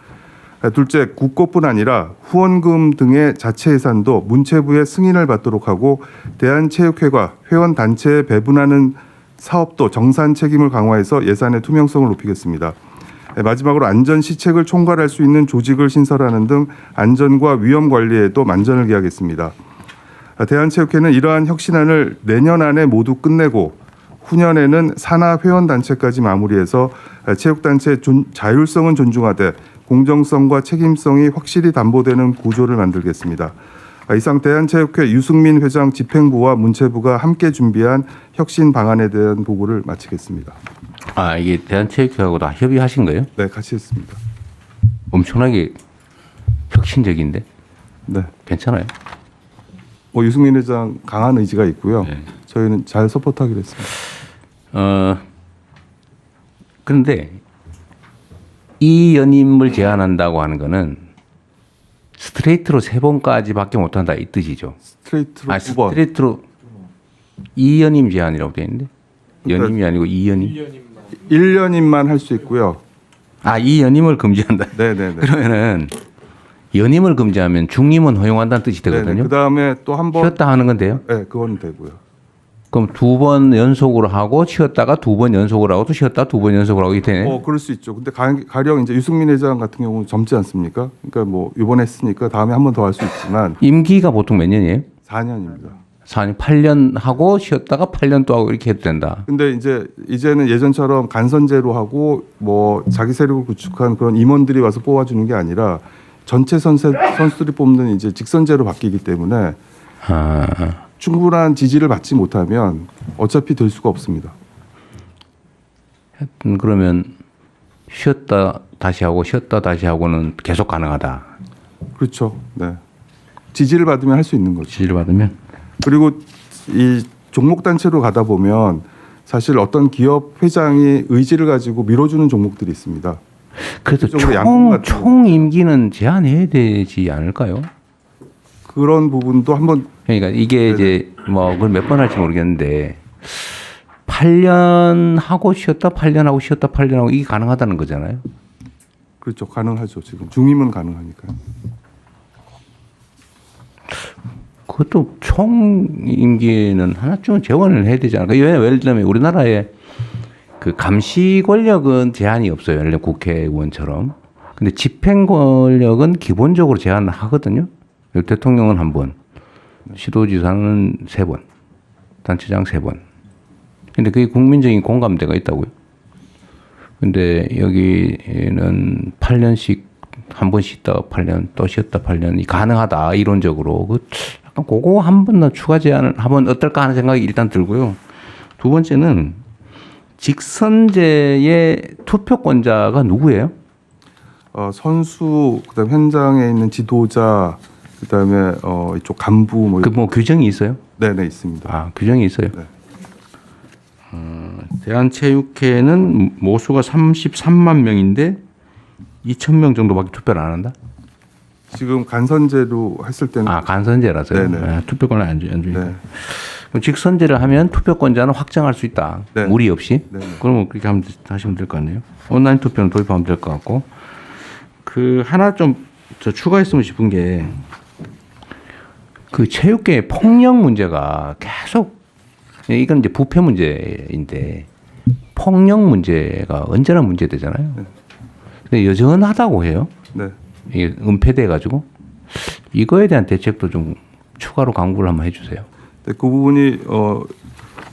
Speaker 14: 둘째, 국고뿐 아니라 후원금 등의 자체 예산도 문체부의 승인을 받도록 하고 대한체육회가 회원단체에 배분하는 사업도 정산 책임을 강화해서 예산의 투명성을 높이겠습니다. 마지막으로 안전 시책을 총괄할 수 있는 조직을 신설하는 등 안전과 위험 관리에도 만전을 기하겠습니다. 대한체육회는 이러한 혁신안을 내년 안에 모두 끝내고 후년에는 산하 회원단체까지 마무리해서 체육단체의 자율성은 존중하되 공정성과 책임성이 확실히 담보되는 구조를 만들겠습니다. 이상 대한체육회 유승민 회장 집행부와 문체부가 함께 준비한 혁신 방안에 대한 보고를 마치겠습니다.
Speaker 2: 이게 대한체육회하고 다 협의하신 거예요?
Speaker 14: 네, 같이 했습니다.
Speaker 2: 엄청나게 혁신적인데?
Speaker 14: 네.
Speaker 2: 괜찮아요?
Speaker 14: 유승민 회장 강한 의지가 있고요.
Speaker 2: 네.
Speaker 14: 저희는 잘 서포트하기로 했습니다.
Speaker 2: 그런데 이 연임을 제안한다고 하는 거는 스트레이트로 3번까지밖에 못한다 이 뜻이죠.
Speaker 14: 스트레이트로 9번.
Speaker 2: 스트레이트로 2연임 제안이라고 되어 있는데 연임이 아니고 2연임.
Speaker 14: 1년임만 할 수 있고요.
Speaker 2: 2연임을 금지한다.
Speaker 14: 네네네.
Speaker 2: 그러면은 연임을 금지하면 중임은 허용한다는 뜻이 되거든요.
Speaker 14: 그 다음에 또 한 번
Speaker 2: 쉬었다 하는 건데요.
Speaker 14: 네, 그건 되고요.
Speaker 2: 그럼 2번 연속으로 하고 쉬었다가 2번 연속으로 하고 또 쉬었다 2번 연속으로 하고 이렇게 되네.
Speaker 14: 그럴 수 있죠. 근데 가령 이제 유승민 회장 같은 경우는 젊지 않습니까? 그러니까 뭐 이번에 했으니까 다음에 한 번 더 할 수 있지만
Speaker 2: 임기가 보통 몇 년이에요?
Speaker 14: 4년입니다.
Speaker 2: 4년, 8년 하고 쉬었다가 8년 또 하고 이렇게 해도 된다.
Speaker 14: 근데 이제는 예전처럼 간선제로 하고 뭐 자기 세력을 구축한 그런 임원들이 와서 뽑아주는 게 아니라 전체 선수들이 뽑는 이제 직선제로 바뀌기 때문에 충분한 지지를 받지 못하면 어차피 될 수가 없습니다.
Speaker 2: 하여튼 그러면 쉬었다 다시 하고 쉬었다 다시 하고는 계속 가능하다.
Speaker 14: 그렇죠. 네. 지지를 받으면 할 수 있는 거죠.
Speaker 2: 지지를 받으면.
Speaker 14: 그리고 이 종목 단체로 가다 보면 사실 어떤 기업 회장이 의지를 가지고 밀어주는 종목들이 있습니다.
Speaker 2: 그래도
Speaker 14: 대표적으로
Speaker 2: 총 임기는 제한해야 되지 않을까요?
Speaker 14: 그런 부분도 한번
Speaker 2: 그러니까 이게 이제 뭐 그걸 몇 번 할지 모르겠는데 8년 하고 쉬었다 8년 하고 쉬었다 8년 하고 이게 가능하다는 거잖아요.
Speaker 14: 그렇죠. 가능하죠. 지금 중임은 가능하니까요.
Speaker 2: 그것도 총 임기는 하나쯤은 재원을 해야 되지 않을까? 예를 들면 우리나라에 그 감시 권력은 제한이 없어요. 예를 들면 국회의원처럼. 근데 집행 권력은 기본적으로 제한을 하거든요. 대통령은 1번, 시도지사는 3번, 단체장 3번. 근데 그게 국민적인 공감대가 있다고요. 근데 여기는 8년씩 한 번 쉬다가 8년 또 쉬었다 8년이 가능하다 이론적으로 약간 그거 한 번 더 추가 제한을 하면 어떨까 하는 생각이 일단 들고요. 두 번째는 직선제의 투표권자가 누구예요?
Speaker 14: 선수 그다음 현장에 있는 지도자 그다음에 이쪽 간부 뭐
Speaker 2: 그 뭐 규정이 있어요?
Speaker 14: 네네 있습니다.
Speaker 2: 아 규정이 있어요.
Speaker 14: 네.
Speaker 2: 대한체육회는 모수가 33만 명인데 2,000명 정도밖에 투표를 안 한다?
Speaker 14: 지금 간선제로 했을 때는
Speaker 2: 간선제라서요.
Speaker 14: 네네.
Speaker 2: 투표권을 안 주니까.
Speaker 14: 네.
Speaker 2: 그럼 직선제를 하면 투표권자는 확정할 수 있다.
Speaker 14: 네.
Speaker 2: 무리 없이.
Speaker 14: 네.
Speaker 2: 그러면 그렇게 하시면 될 것 같네요. 온라인 투표는 도입하면 될 것 같고. 그 하나 좀 저 추가했으면 싶은 게 그 체육계의 폭력 문제가 계속 이건 이제 부패 문제인데 폭력 문제가 언제나 문제되잖아요.
Speaker 14: 네.
Speaker 2: 근데 여전하다고 해요.
Speaker 14: 네.
Speaker 2: 이게 은폐돼 가지고 이거에 대한 대책도 좀 추가로 강구를 한번 해주세요.
Speaker 14: 네, 그 부분이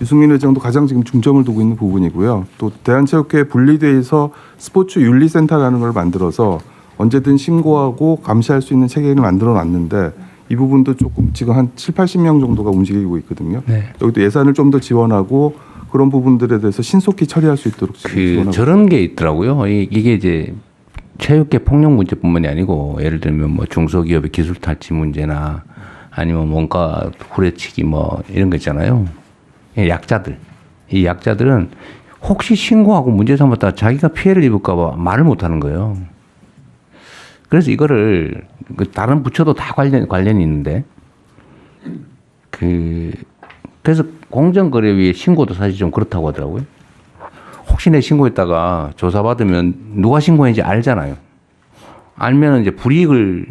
Speaker 14: 유승민 회장도 가장 지금 중점을 두고 있는 부분이고요. 또 대한체육회 분리돼서 스포츠 윤리센터라는 걸 만들어서 언제든 신고하고 감시할 수 있는 체계를 만들어 놨는데 이 부분도 조금 지금 한 7, 80명 정도가 움직이고 있거든요.
Speaker 2: 네.
Speaker 14: 여기도 예산을 좀 더 지원하고 그런 부분들에 대해서 신속히 처리할 수 있도록 지원하고
Speaker 2: 저런 게 있더라고요. 이게 이제 체육계 폭력 문제뿐만이 아니고 예를 들면 뭐 중소기업의 기술 탈취 문제나 아니면 뭔가 후려치기 뭐 이런 거 있잖아요. 약자들. 이 약자들은 혹시 신고하고 문제 삼았다 자기가 피해를 입을까 봐 말을 못 하는 거예요. 그래서 이거를 다른 부처도 다 관련이 있는데 그래서 공정거래위의 신고도 사실 좀 그렇다고 하더라고요. 혹시 내 신고했다가 조사받으면 누가 신고했는지 알잖아요. 알면 이제 불이익을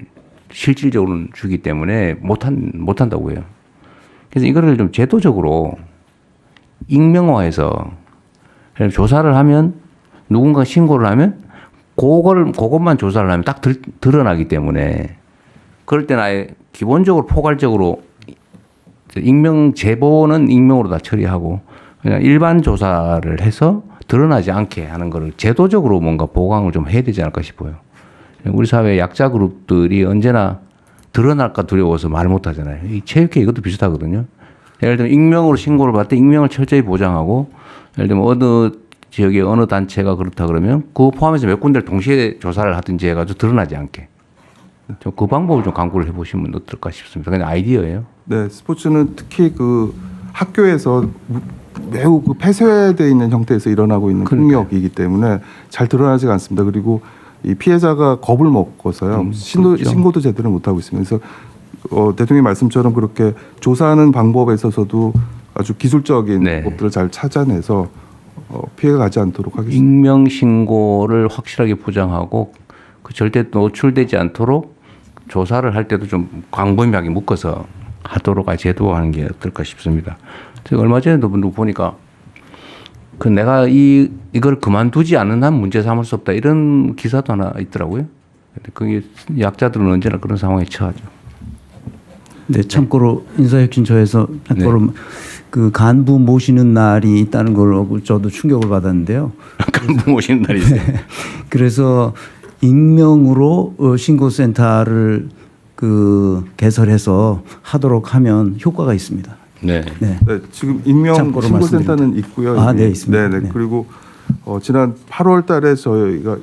Speaker 2: 실질적으로는 주기 때문에 못한다고 해요. 그래서 이거를 좀 제도적으로 익명화해서 조사를 하면 누군가 신고를 하면 그것만 조사를 하면 딱 드러나기 때문에 그럴 때는 아예 기본적으로 포괄적으로 익명 제보는 익명으로 다 처리하고 그냥 일반 조사를 해서 드러나지 않게 하는 거를 제도적으로 뭔가 보강을 좀 해야 되지 않을까 싶어요. 우리 사회 약자 그룹들이 언제나 드러날까 두려워서 말 못 하잖아요. 이 체육회 이것도 비슷하거든요. 예를 들면 익명으로 신고를 받을 때 익명을 철저히 보장하고 예를 들면 어느 지역의 어느 단체가 그렇다 그러면 그거 포함해서 몇 군데를 동시에 조사를 하든지 해가지고 드러나지 않게. 그 방법을 좀 강구를 해보시면 어떨까 싶습니다. 그냥 아이디어예요.
Speaker 14: 네, 스포츠는 특히 그 학교에서 매우 그 폐쇄되어 있는 형태에서 일어나고 있는 폭력이기 때문에 잘 드러나지가 않습니다. 그리고 이 피해자가 겁을 먹어서요. 신고도 제대로 못하고 있습니다. 그래서 대통령의 말씀처럼 그렇게 조사하는 방법에 있어서도 아주 기술적인 법들을 잘 찾아내서 피해가 가지 않도록 하겠습니다.
Speaker 2: 익명 신고를 확실하게 보장하고 그 절대 노출되지 않도록 조사를 할 때도 좀 광범위하게 묶어서 하도록 제도화하는 게 어떨까 싶습니다. 제가 얼마 전에도 보니까 그 내가 이걸 그만두지 않는 한 문제 삼을 수 없다 이런 기사도 하나 있더라고요. 근데 그게 약자들은 언제나 그런 상황에 처하죠.
Speaker 13: 네, 참고로 인사혁신처에서 참고로 그 간부 모시는 날이 있다는 걸 저도 충격을 받았는데요.
Speaker 2: 간부 모시는 날이 있어요.
Speaker 13: 네. 그래서 익명으로 신고센터를 그 개설해서 하도록 하면 효과가 있습니다.
Speaker 2: 네.
Speaker 13: 네.
Speaker 14: 네, 지금 익명
Speaker 13: 참고로
Speaker 14: 신고센터는 있고요.
Speaker 13: 아, 네, 있습니다.
Speaker 14: 네, 네.
Speaker 13: 네.
Speaker 14: 그리고 지난 8월달에 저희가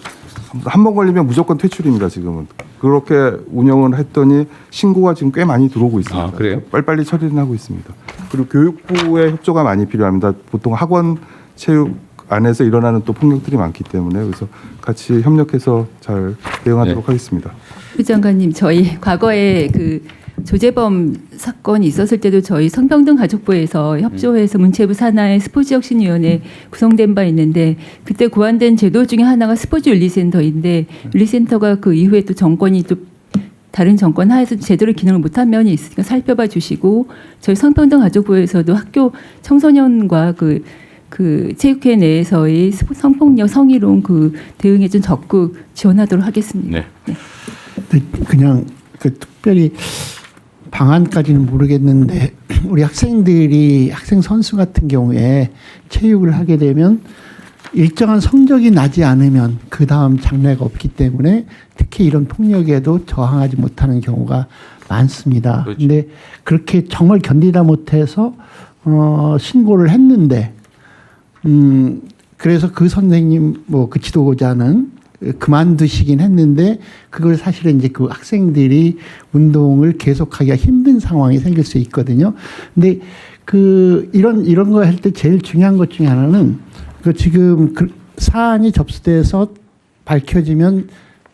Speaker 14: 한 번 걸리면 무조건 퇴출입니다. 지금은 그렇게 운영을 했더니 신고가 지금 꽤 많이 들어오고 있습니다.
Speaker 2: 아, 그래요?
Speaker 14: 빨리빨리 처리는 하고 있습니다. 그리고 교육부의 협조가 많이 필요합니다. 보통 학원 체육 안에서 일어나는 또 폭력들이 많기 때문에 그래서 같이 협력해서 잘 대응하도록 하겠습니다.
Speaker 7: 부 장관님, 저희 과거에 그 조재범 사건이 있었을 때도 저희 성평등가족부에서 협조해서 문체부 산하의 스포츠혁신위원회 구성된 바 있는데 그때 고안된 제도 중에 하나가 스포츠윤리센터인데 윤리센터가 그 이후에 또 정권이 또 다른 정권 하에서 제대로 기능을 못한 면이 있으니까 살펴봐 주시고 저희 성평등가족부에서도 학교 청소년과 그 체육회 내에서의 성폭력 성희롱 그 대응에 좀 적극 지원하도록 하겠습니다.
Speaker 2: 네.
Speaker 15: 네, 그냥 그 특별히 방안까지는 모르겠는데 우리 학생들이 학생 선수 같은 경우에 체육을 하게 되면 일정한 성적이 나지 않으면 그 다음 장래가 없기 때문에 특히 이런 폭력에도 저항하지 못하는 경우가 많습니다. 그런데 그렇게 정말 견디다 못해서 신고를 했는데 그래서 그 선생님 뭐 그 지도자는 그만두시긴 했는데 그걸 사실은 이제 그 학생들이 운동을 계속하기가 힘든 상황이 생길 수 있거든요. 근데 그 이런 거 할 때 제일 중요한 것 중에 하나는 그 지금 그 사안이 접수돼서 밝혀지면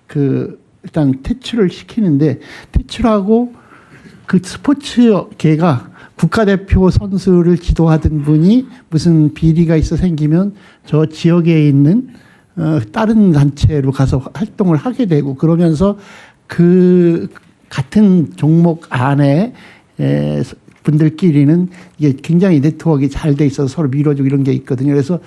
Speaker 15: 그 일단 퇴출을 시키는데 퇴출하고 그 스포츠계가 국가대표 선수를 지도하던 분이 무슨 비리가 있어 생기면 저 지역에 있는 다른 단체로 가서 활동을 하게 되고 그러면서 그 같은 종목 안에 분들끼리는 이게 굉장히 네트워크가 잘 돼 있어서 서로 밀어주고 이런 게 있거든요. 그래서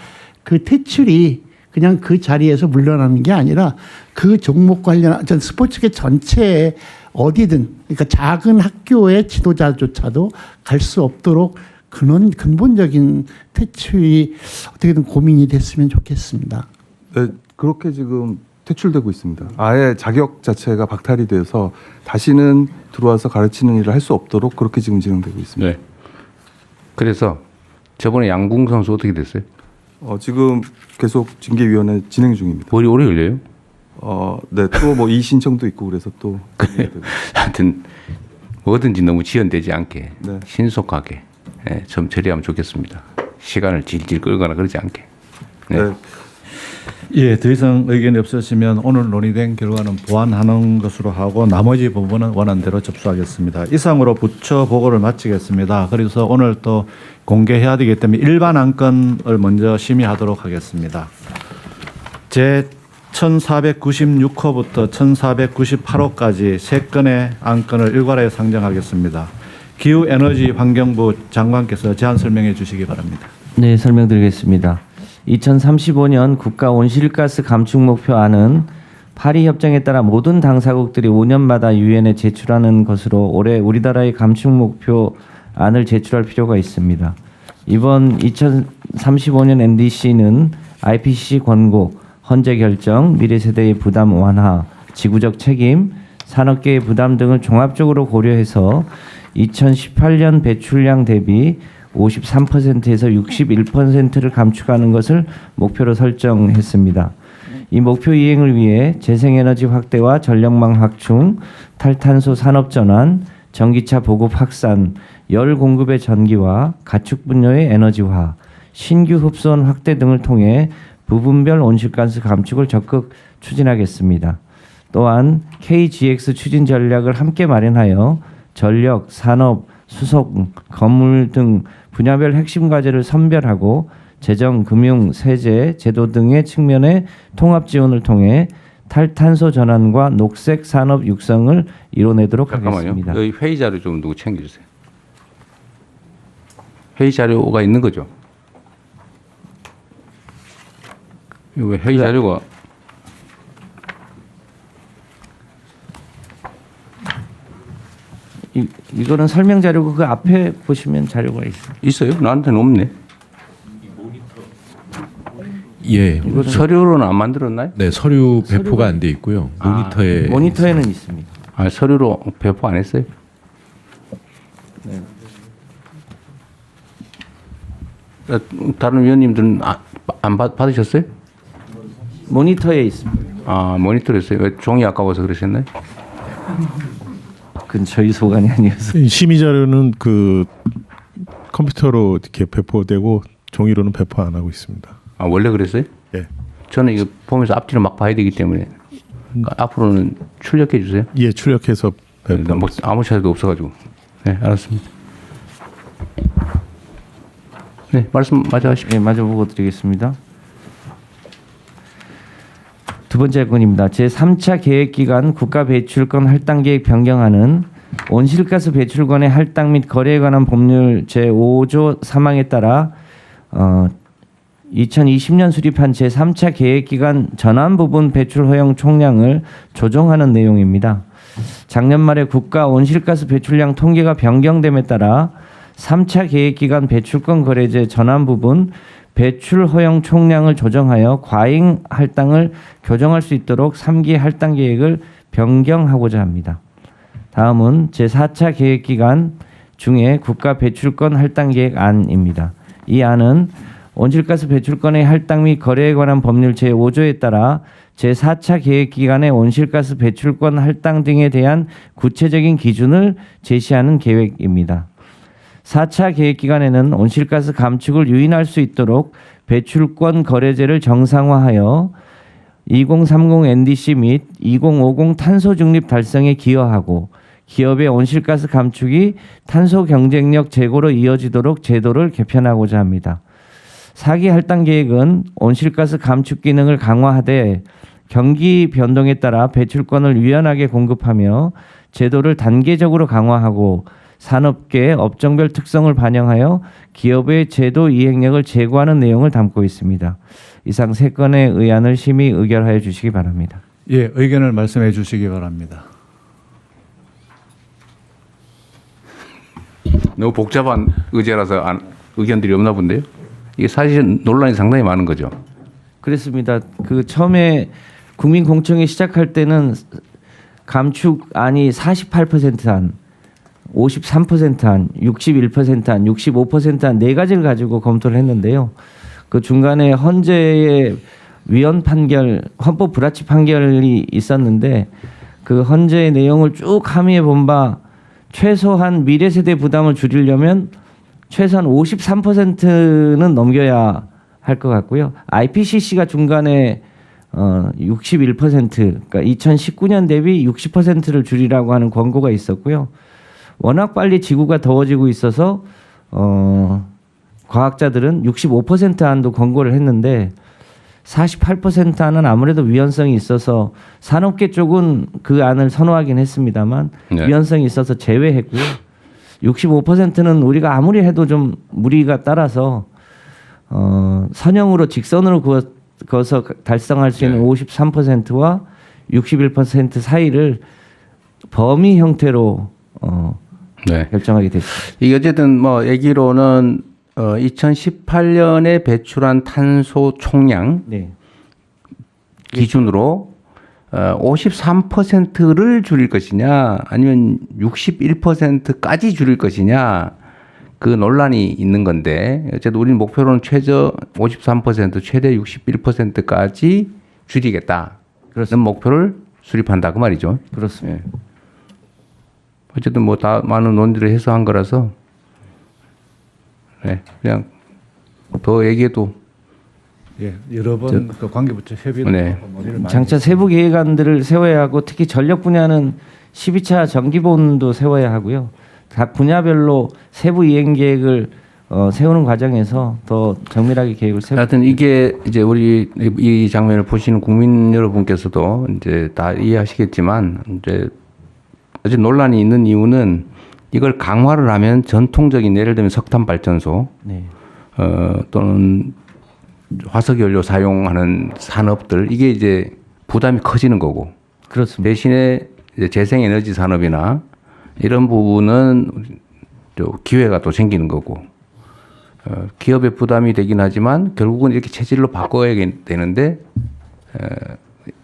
Speaker 15: 그 퇴출이 그냥 그 자리에서 물러나는 게 아니라 그 종목 관련 전 스포츠계 전체에 어디든 그러니까 작은 학교의 지도자조차도 갈 수 없도록 그런 근본적인 퇴출이 어떻게든 고민이 됐으면 좋겠습니다.
Speaker 14: 네, 그렇게 지금 퇴출되고 있습니다. 아예 자격 자체가 박탈이 돼서 다시는 들어와서 가르치는 일을 할 수 없도록 그렇게 지금 진행되고 있습니다.
Speaker 2: 네. 그래서 저번에 양궁 선수 어떻게 됐어요?
Speaker 14: 지금 계속 징계위원회 진행 중입니다.
Speaker 2: 머리 오래 걸려요?
Speaker 14: 네, 또 뭐 이 신청도 있고 그래서 또
Speaker 2: 하여튼 뭐든지 너무 지연되지 않게
Speaker 14: 네.
Speaker 2: 신속하게 좀 처리하면 좋겠습니다. 시간을 질질 끌거나 그러지 않게. 네.
Speaker 14: 네.
Speaker 5: 예, 더 이상 의견이 없으시면 오늘 논의된 결과는 보완하는 것으로 하고 나머지 부분은 원안대로 접수하겠습니다. 이상으로 부처 보고를 마치겠습니다. 그래서 오늘 또 공개해야 되기 때문에 일반 안건을 먼저 심의하도록 하겠습니다. 제 1496호부터 1498호까지 3건의 안건을 일괄하여 상정하겠습니다. 기후에너지환경부 장관께서 제안 설명해 주시기 바랍니다.
Speaker 6: 네, 설명드리겠습니다. 2035년 국가 온실가스 감축 목표안은 파리 협정에 따라 모든 당사국들이 5년마다 유엔에 제출하는 것으로 올해 우리나라의 감축 목표안을 제출할 필요가 있습니다. 이번 2035년 NDC는 IPCC 권고, 헌재 결정, 미래 세대의 부담 완화, 지구적 책임, 산업계의 부담 등을 종합적으로 고려해서 2018년 배출량 대비 53%에서 61%를 감축하는 것을 목표로 설정했습니다. 이 목표 이행을 위해 재생에너지 확대와 전력망 확충, 탈탄소 산업 전환, 전기차 보급 확산, 열 공급의 전기화, 가축 분야의 에너지화, 신규 흡수원 확대 등을 통해 부분별 온실가스 감축을 적극 추진하겠습니다. 또한 KGX 추진 전략을 함께 마련하여 전력, 산업, 수속, 건물 등 분야별 핵심 과제를 선별하고 재정, 금융, 세제, 제도 등의 측면의 통합 지원을 통해 탈탄소 전환과 녹색 산업 육성을 이뤄내도록 하겠습니다.
Speaker 2: 여기 회의 자료 좀 누구 챙겨주세요. 회의 자료가 있는 거죠. 이거 회의 자료가
Speaker 6: 이거는 설명 자료고 그 앞에 보시면 자료가
Speaker 2: 있어요? 나한테는 없네.
Speaker 9: 예.
Speaker 2: 서류로는 안 만들었나요?
Speaker 9: 네, 서류 배포가 안 돼 있고요.
Speaker 6: 모니터에는 있습니다.
Speaker 2: 아, 서류로 배포 안 했어요?
Speaker 6: 네.
Speaker 2: 다른 위원님들은 안 받으셨어요?
Speaker 6: 모니터에 있습니다.
Speaker 2: 아, 모니터에 있어요. 왜 종이 아까워서 그러셨나요?
Speaker 6: 그건 저희 소관이 아니어서.
Speaker 1: 심의 자료는 그 컴퓨터로 이렇게 배포되고 종이로는 배포 안 하고 있습니다.
Speaker 2: 아, 원래 그랬어요?
Speaker 1: 예.
Speaker 2: 저는 이거 보면서 앞뒤로 막 봐야 되기 때문에 앞으로는 출력해 주세요.
Speaker 1: 예, 출력해서 배포.
Speaker 2: 뭐 아무 차이도 없어가지고. 네, 알았습니다. 네, 말씀 마저 하십시오.
Speaker 6: 네, 마저 보고 드리겠습니다. 두 번째 건입니다. 제3차 계획기간 국가 배출권 할당 계획 변경안은 온실가스 배출권의 할당 및 거래에 관한 법률 제5조 3항에 따라 2020년 수립한 제3차 계획기간 전환 부분 배출 허용 총량을 조정하는 내용입니다. 작년 말에 국가 온실가스 배출량 통계가 변경됨에 따라 3차 계획기간 배출권 거래제 전환 부분 배출 허용 총량을 조정하여 과잉 할당을 교정할 수 있도록 3기 할당 계획을 변경하고자 합니다. 다음은 제4차 계획기간 중에 국가 배출권 할당 계획안입니다. 이 안은 온실가스 배출권의 할당 및 거래에 관한 법률 제5조에 따라 제4차 계획기간의 온실가스 배출권 할당 등에 대한 구체적인 기준을 제시하는 계획입니다. 4차 계획기간에는 온실가스 감축을 유인할 수 있도록 배출권 거래제를 정상화하여 2030 NDC 및 2050 탄소 중립 달성에 기여하고 기업의 온실가스 감축이 탄소 경쟁력 제고로 이어지도록 제도를 개편하고자 합니다. 4기 할당 계획은 온실가스 감축 기능을 강화하되 경기 변동에 따라 배출권을 유연하게 공급하며 제도를 단계적으로 강화하고 산업계 업종별 특성을 반영하여 기업의 제도 이행력을 제고하는 내용을 담고 있습니다. 이상 3건의 의안을 심의 의결하여 주시기 바랍니다.
Speaker 5: 예, 의견을 말씀해 주시기 바랍니다.
Speaker 2: 너무 복잡한 의제라서 의견들이 없나 본데요. 이게 사실 논란이 상당히 많은 거죠.
Speaker 6: 그렇습니다. 그 처음에 국민 공청회 시작할 때는 감축안이 48%안, 53%안, 61%안, 65%안 네 가지를 가지고 검토를 했는데요. 그 중간에 헌재의 위헌 판결, 헌법 불합치 판결이 있었는데 그 헌재의 내용을 쭉 함의해 본 바 최소한 미래 세대 부담을 줄이려면 최소한 53%는 넘겨야 할 것 같고요. IPCC가 중간에 61%, 그러니까 2019년 대비 60%를 줄이라고 하는 권고가 있었고요. 워낙 빨리 지구가 더워지고 있어서 과학자들은 65% 안도 권고를 했는데 48% 안은 아무래도 위헌성이 있어서 산업계 쪽은 그 안을 선호하긴 했습니다만
Speaker 2: 네.
Speaker 6: 위헌성이 있어서 제외했고요. 65%는 우리가 아무리 해도 좀 무리가 따라서 선형으로 직선으로 그어서 달성할 수 있는 53%와 61% 사이를 범위 형태로 결정하게 됐습니다.
Speaker 2: 이게 어쨌든 뭐 얘기로는 2018년에 배출한 탄소 총량 기준으로 53%를 줄일 것이냐 아니면 61%까지 줄일 것이냐 그 논란이 있는 건데 어쨌든 우리는 목표로는 최저 53% 최대 61%까지 줄이겠다. 그런 목표를 수립한다 그 말이죠.
Speaker 6: 그렇습니다.
Speaker 2: 예. 어쨌든 뭐 다 많은 논의를 해서 한 거라서 네, 그냥 더 얘기해도
Speaker 5: 예, 여러 번 그 관계부처 협의를 논의를 많이
Speaker 6: 장차 세부 계획안들을 세워야 하고 특히 전력 분야는 12차 정기본도 세워야 하고요. 각 분야별로 세부 이행 계획을 세우는 과정에서 더 정밀하게 계획을 세우고.
Speaker 2: 하여튼 이게 이제 우리 이 장면을 보시는 국민 여러분께서도 이제 다 이해하시겠지만 이제 어제 논란이 있는 이유는 이걸 강화를 하면 전통적인 예를 들면 석탄 발전소
Speaker 6: 네.
Speaker 2: 또는 화석연료 사용하는 산업들 이게 이제 부담이 커지는 거고.
Speaker 6: 그렇습니다.
Speaker 2: 대신에 이제 재생에너지 산업이나 이런 부분은 또 기회가 또 생기는 거고. 기업의 부담이 되긴 하지만 결국은 이렇게 체질로 바꿔야 되는데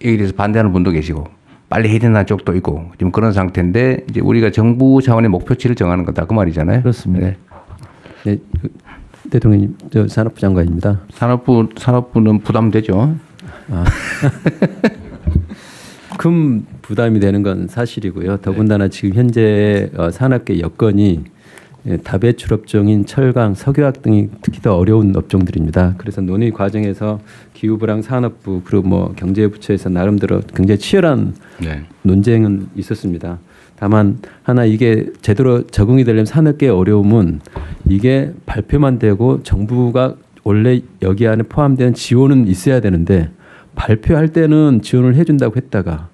Speaker 2: 여기에 대해서 반대하는 분도 계시고 빨리 해야 된다는 쪽도 있고 지금 그런 상태인데 이제 우리가 정부 차원의 목표치를 정하는 거다 그 말이잖아요.
Speaker 3: 그렇습니다.
Speaker 2: 네.
Speaker 3: 네, 대통령님, 저 산업부 장관입니다.
Speaker 2: 산업부는 부담되죠.
Speaker 3: 큰 부담이 되는 건 사실이고요. 더군다나 지금 현재 산업계 여건이 다배출 업종인 철강, 석유화학 등이 특히 더 어려운 업종들입니다. 그래서 논의 과정에서 기후부랑 산업부 그리고 뭐 경제부처에서 나름대로 굉장히 치열한 논쟁은 있었습니다. 다만 하나 이게 제대로 적응이 되려면 산업계의 어려움은 이게 발표만 되고 정부가 원래 여기 안에 포함된 지원은 있어야 되는데 발표할 때는 지원을 해준다고 했다가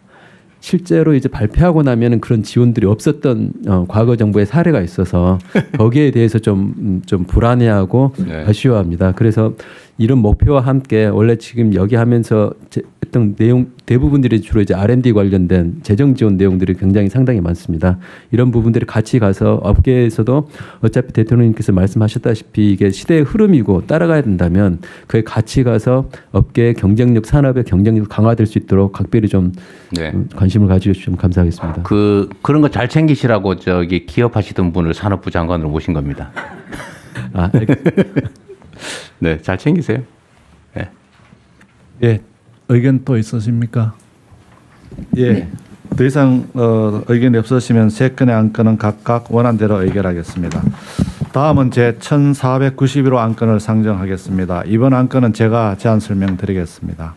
Speaker 3: 실제로 이제 발표하고 나면은 그런 지원들이 없었던 과거 정부의 사례가 있어서 거기에 대해서 좀 불안해하고 아쉬워합니다. 그래서 이런 목표와 함께 원래 지금 여기 하면서 했던 내용 대부분들이 주로 이제 R&D 관련된 재정 지원 내용들이 굉장히 상당히 많습니다. 이런 부분들이 같이 가서 업계에서도 어차피 대통령님께서 말씀하셨다시피 이게 시대의 흐름이고 따라가야 된다면 그에 같이 가서 업계의 경쟁력, 산업의 경쟁력 강화될 수 있도록 각별히 좀 관심을 가져주시면 감사하겠습니다.
Speaker 2: 그런 거 잘 챙기시라고 저기 기업하시던 분을 산업부 장관으로 모신 겁니다. 네, 잘 챙기세요. 네.
Speaker 5: 예, 의견 또 있으십니까? 예, 더 이상 의견이 없으시면 세 건의 안건은 각각 원안대로 의결하겠습니다. 다음은 제 1491호 안건을 상정하겠습니다. 이번 안건은 제가 제안 설명드리겠습니다.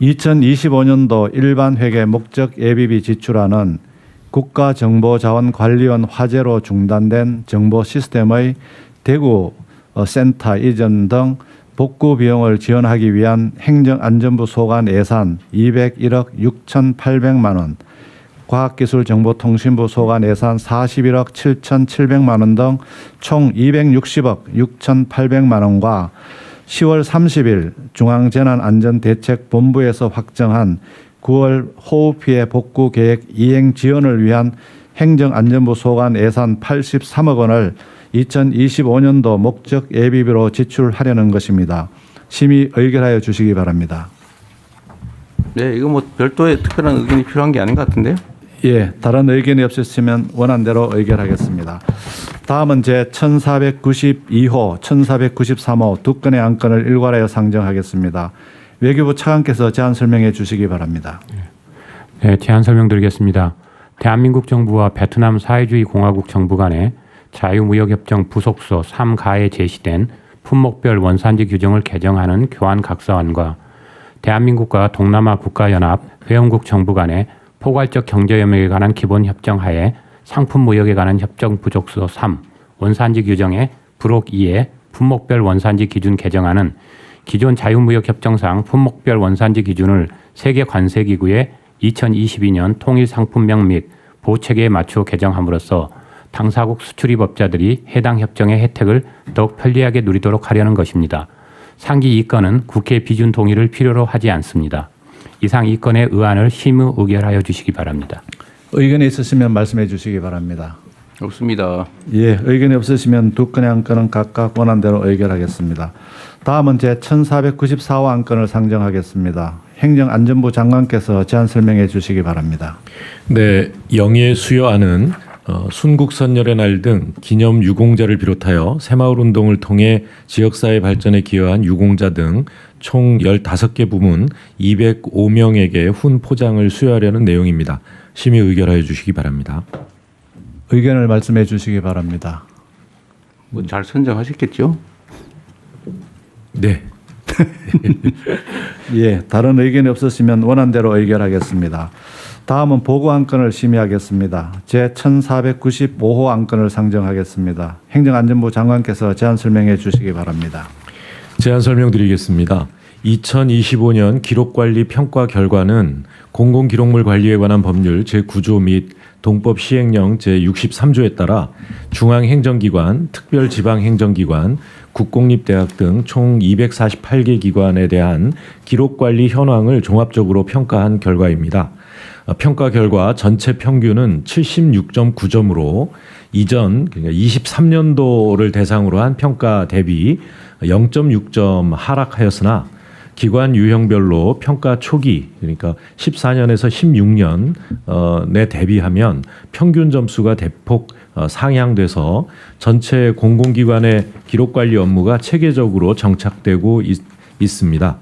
Speaker 5: 2025년도 일반 회계 목적 예비비 지출안은 국가정보자원관리원 화재로 중단된 정보 시스템의 대구 센터 이전 등 복구 비용을 지원하기 위한 행정안전부 소관 예산 201억 6,800만 원, 과학기술정보통신부 소관 예산 41억 7,700만 원 등 총 260억 6,800만 원과 10월 30일 중앙재난안전대책본부에서 확정한 9월 호우피해 복구 계획 이행 지원을 위한 행정안전부 소관 예산 83억 원을 2025년도 목적 예비비로 지출하려는 것입니다. 심의 의결하여 주시기 바랍니다.
Speaker 2: 네, 이거 뭐 별도의 특별한 의견이 필요한 게 아닌 것 같은데요?
Speaker 5: 예, 다른 의견이 없으시면 원안대로 의결하겠습니다. 다음은 제 1492호, 1493호 두 건의 안건을 일괄하여 상정하겠습니다. 외교부 차관께서 제안 설명해 주시기 바랍니다.
Speaker 16: 네, 제안 설명드리겠습니다. 대한민국 정부와 베트남 사회주의 공화국 정부 간의 자유무역협정 부속서 3가에 제시된 품목별 원산지 규정을 개정하는 교환각서안과 대한민국과 동남아 국가연합 회원국 정부 간의 포괄적 경제협력에 관한 기본협정 하에 상품무역에 관한 협정 부속서 3 원산지 규정의 부록 2에 품목별 원산지 기준 개정안은 기존 자유무역협정상 품목별 원산지 기준을 세계관세기구의 2022년 통일상품명 및 보호체계에 맞추어 개정함으로써 당사국 수출입업자들이 해당 협정의 혜택을 더욱 편리하게 누리도록 하려는 것입니다. 상기 2건은 국회 비준 동의를 필요로 하지 않습니다. 이상 2건의 의안을 심의 의결하여 주시기 바랍니다.
Speaker 5: 의견이 있으시면 말씀해 주시기 바랍니다.
Speaker 2: 없습니다.
Speaker 5: 예, 의견이 없으시면 두 건의 안건은 각각 원안대로 의결하겠습니다. 다음은 제 1494호 안건을 상정하겠습니다. 행정안전부 장관께서 제안 설명해 주시기 바랍니다.
Speaker 9: 네, 영예 수여안은 순국선열의 날 등 기념 유공자를 비롯하여 새마을 운동을 통해 지역사회 발전에 기여한 유공자 등 총 15개 부문 205명에게 훈 포장을 수여하려는 내용입니다. 심의 의결하여 주시기 바랍니다.
Speaker 5: 의견을 말씀해 주시기 바랍니다.
Speaker 2: 뭐 잘 선정하셨겠죠?
Speaker 9: 네.
Speaker 5: 예, 다른 의견이 없으시면 원안대로 의결하겠습니다. 다음은 보고 안건을 심의하겠습니다. 제 1495호 안건을 상정하겠습니다. 행정안전부 장관께서 제안 설명해 주시기 바랍니다.
Speaker 9: 제안 설명드리겠습니다. 2025년 기록관리 평가 결과는 공공기록물 관리에 관한 법률 제9조 및 동법 시행령 제63조에 따라 중앙행정기관, 특별지방행정기관, 국공립대학 등 총 248개 기관에 대한 기록관리 현황을 종합적으로 평가한 결과입니다. 평가 결과 전체 평균은 76.9점으로 이전 그러니까 23년도를 대상으로 한 평가 대비 0.6점 하락하였으나 기관 유형별로 평가 초기 그러니까 14년에서 16년에 대비하면 평균 점수가 대폭 상향돼서 전체 공공기관의 기록관리 업무가 체계적으로 정착되고 있습니다.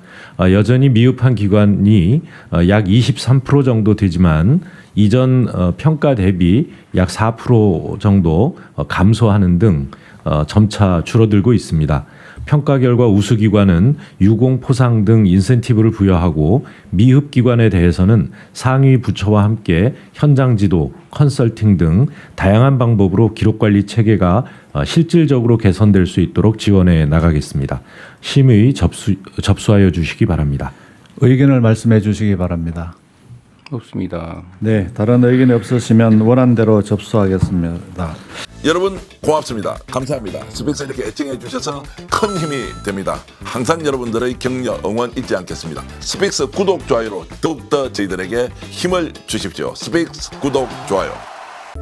Speaker 9: 여전히 미흡한 기관이 약 23% 정도 되지만 이전 평가 대비 약 4% 정도 감소하는 등 점차 줄어들고 있습니다. 평가 결과 우수 기관은 유공 포상 등 인센티브를 부여하고 미흡 기관에 대해서는 상위 부처와 함께 현장 지도, 컨설팅 등 다양한 방법으로 기록 관리 체계가 실질적으로 개선될 수 있도록 지원해 나가겠습니다. 심의 접수하여 주시기 바랍니다.
Speaker 5: 의견을 말씀해 주시기 바랍니다.
Speaker 2: 없습니다.
Speaker 5: 네, 다른 의견이 없으시면 원안대로 접수하겠습니다.
Speaker 17: 여러분 고맙습니다. 감사합니다. 스픽스 이렇게 애청해 주셔서 큰 힘이 됩니다. 항상 여러분들의 격려, 응원 잊지 않겠습니다. 스픽스 구독, 좋아요로 더욱더 저희들에게 힘을 주십시오. 스픽스 구독, 좋아요.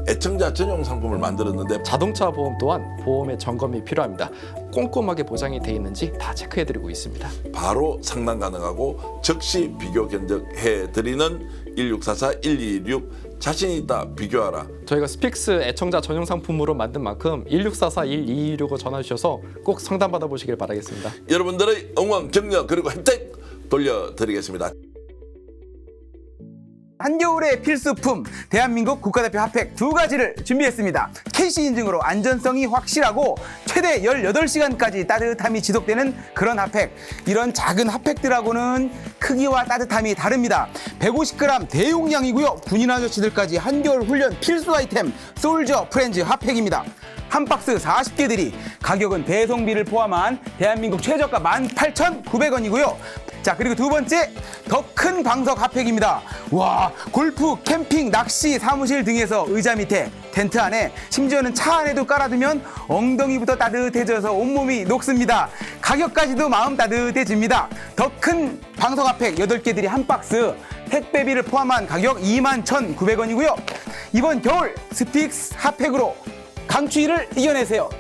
Speaker 17: 애청자 전용 상품을 만들었는데
Speaker 18: 자동차 보험 또한 보험의 점검이 필요합니다. 꼼꼼하게 보장이 돼 있는지 다 체크해드리고 있습니다.
Speaker 17: 바로 상담 가능하고 즉시 비교 견적해드리는 1644-1226 자신 있다 비교하라.
Speaker 18: 저희가 스픽스 애청자 전용 상품으로 만든 만큼 1644-1226을 전화주셔서 꼭 상담받아 보시길 바라겠습니다.
Speaker 17: 여러분들의 응원, 격려 그리고 혜택 돌려드리겠습니다.
Speaker 19: 한겨울의 필수품 대한민국 국가대표 핫팩 2가지를 준비했습니다. KC 인증으로 안전성이 확실하고 최대 18시간까지 따뜻함이 지속되는 그런 핫팩. 이런 작은 핫팩들하고는 크기와 따뜻함이 다릅니다. 150g 대용량이고요. 군인 아저씨들까지 한겨울 훈련 필수 아이템 솔저 프렌즈 핫팩입니다. 한 박스 40개들이 가격은 배송비를 포함한 대한민국 최저가 18,900원이고요. 자, 그리고 두 번째 더 큰 방석 핫팩입니다. 와, 골프, 캠핑, 낚시, 사무실 등에서 의자 밑에 텐트 안에 심지어는 차 안에도 깔아두면 엉덩이부터 따뜻해져서 온몸이 녹습니다. 가격까지도 마음 따뜻해집니다. 더 큰 방석 핫팩 8개들이 한 박스 택배비를 포함한 가격 21,900원이고요. 이번 겨울 스픽스 핫팩으로 강추위를 이겨내세요.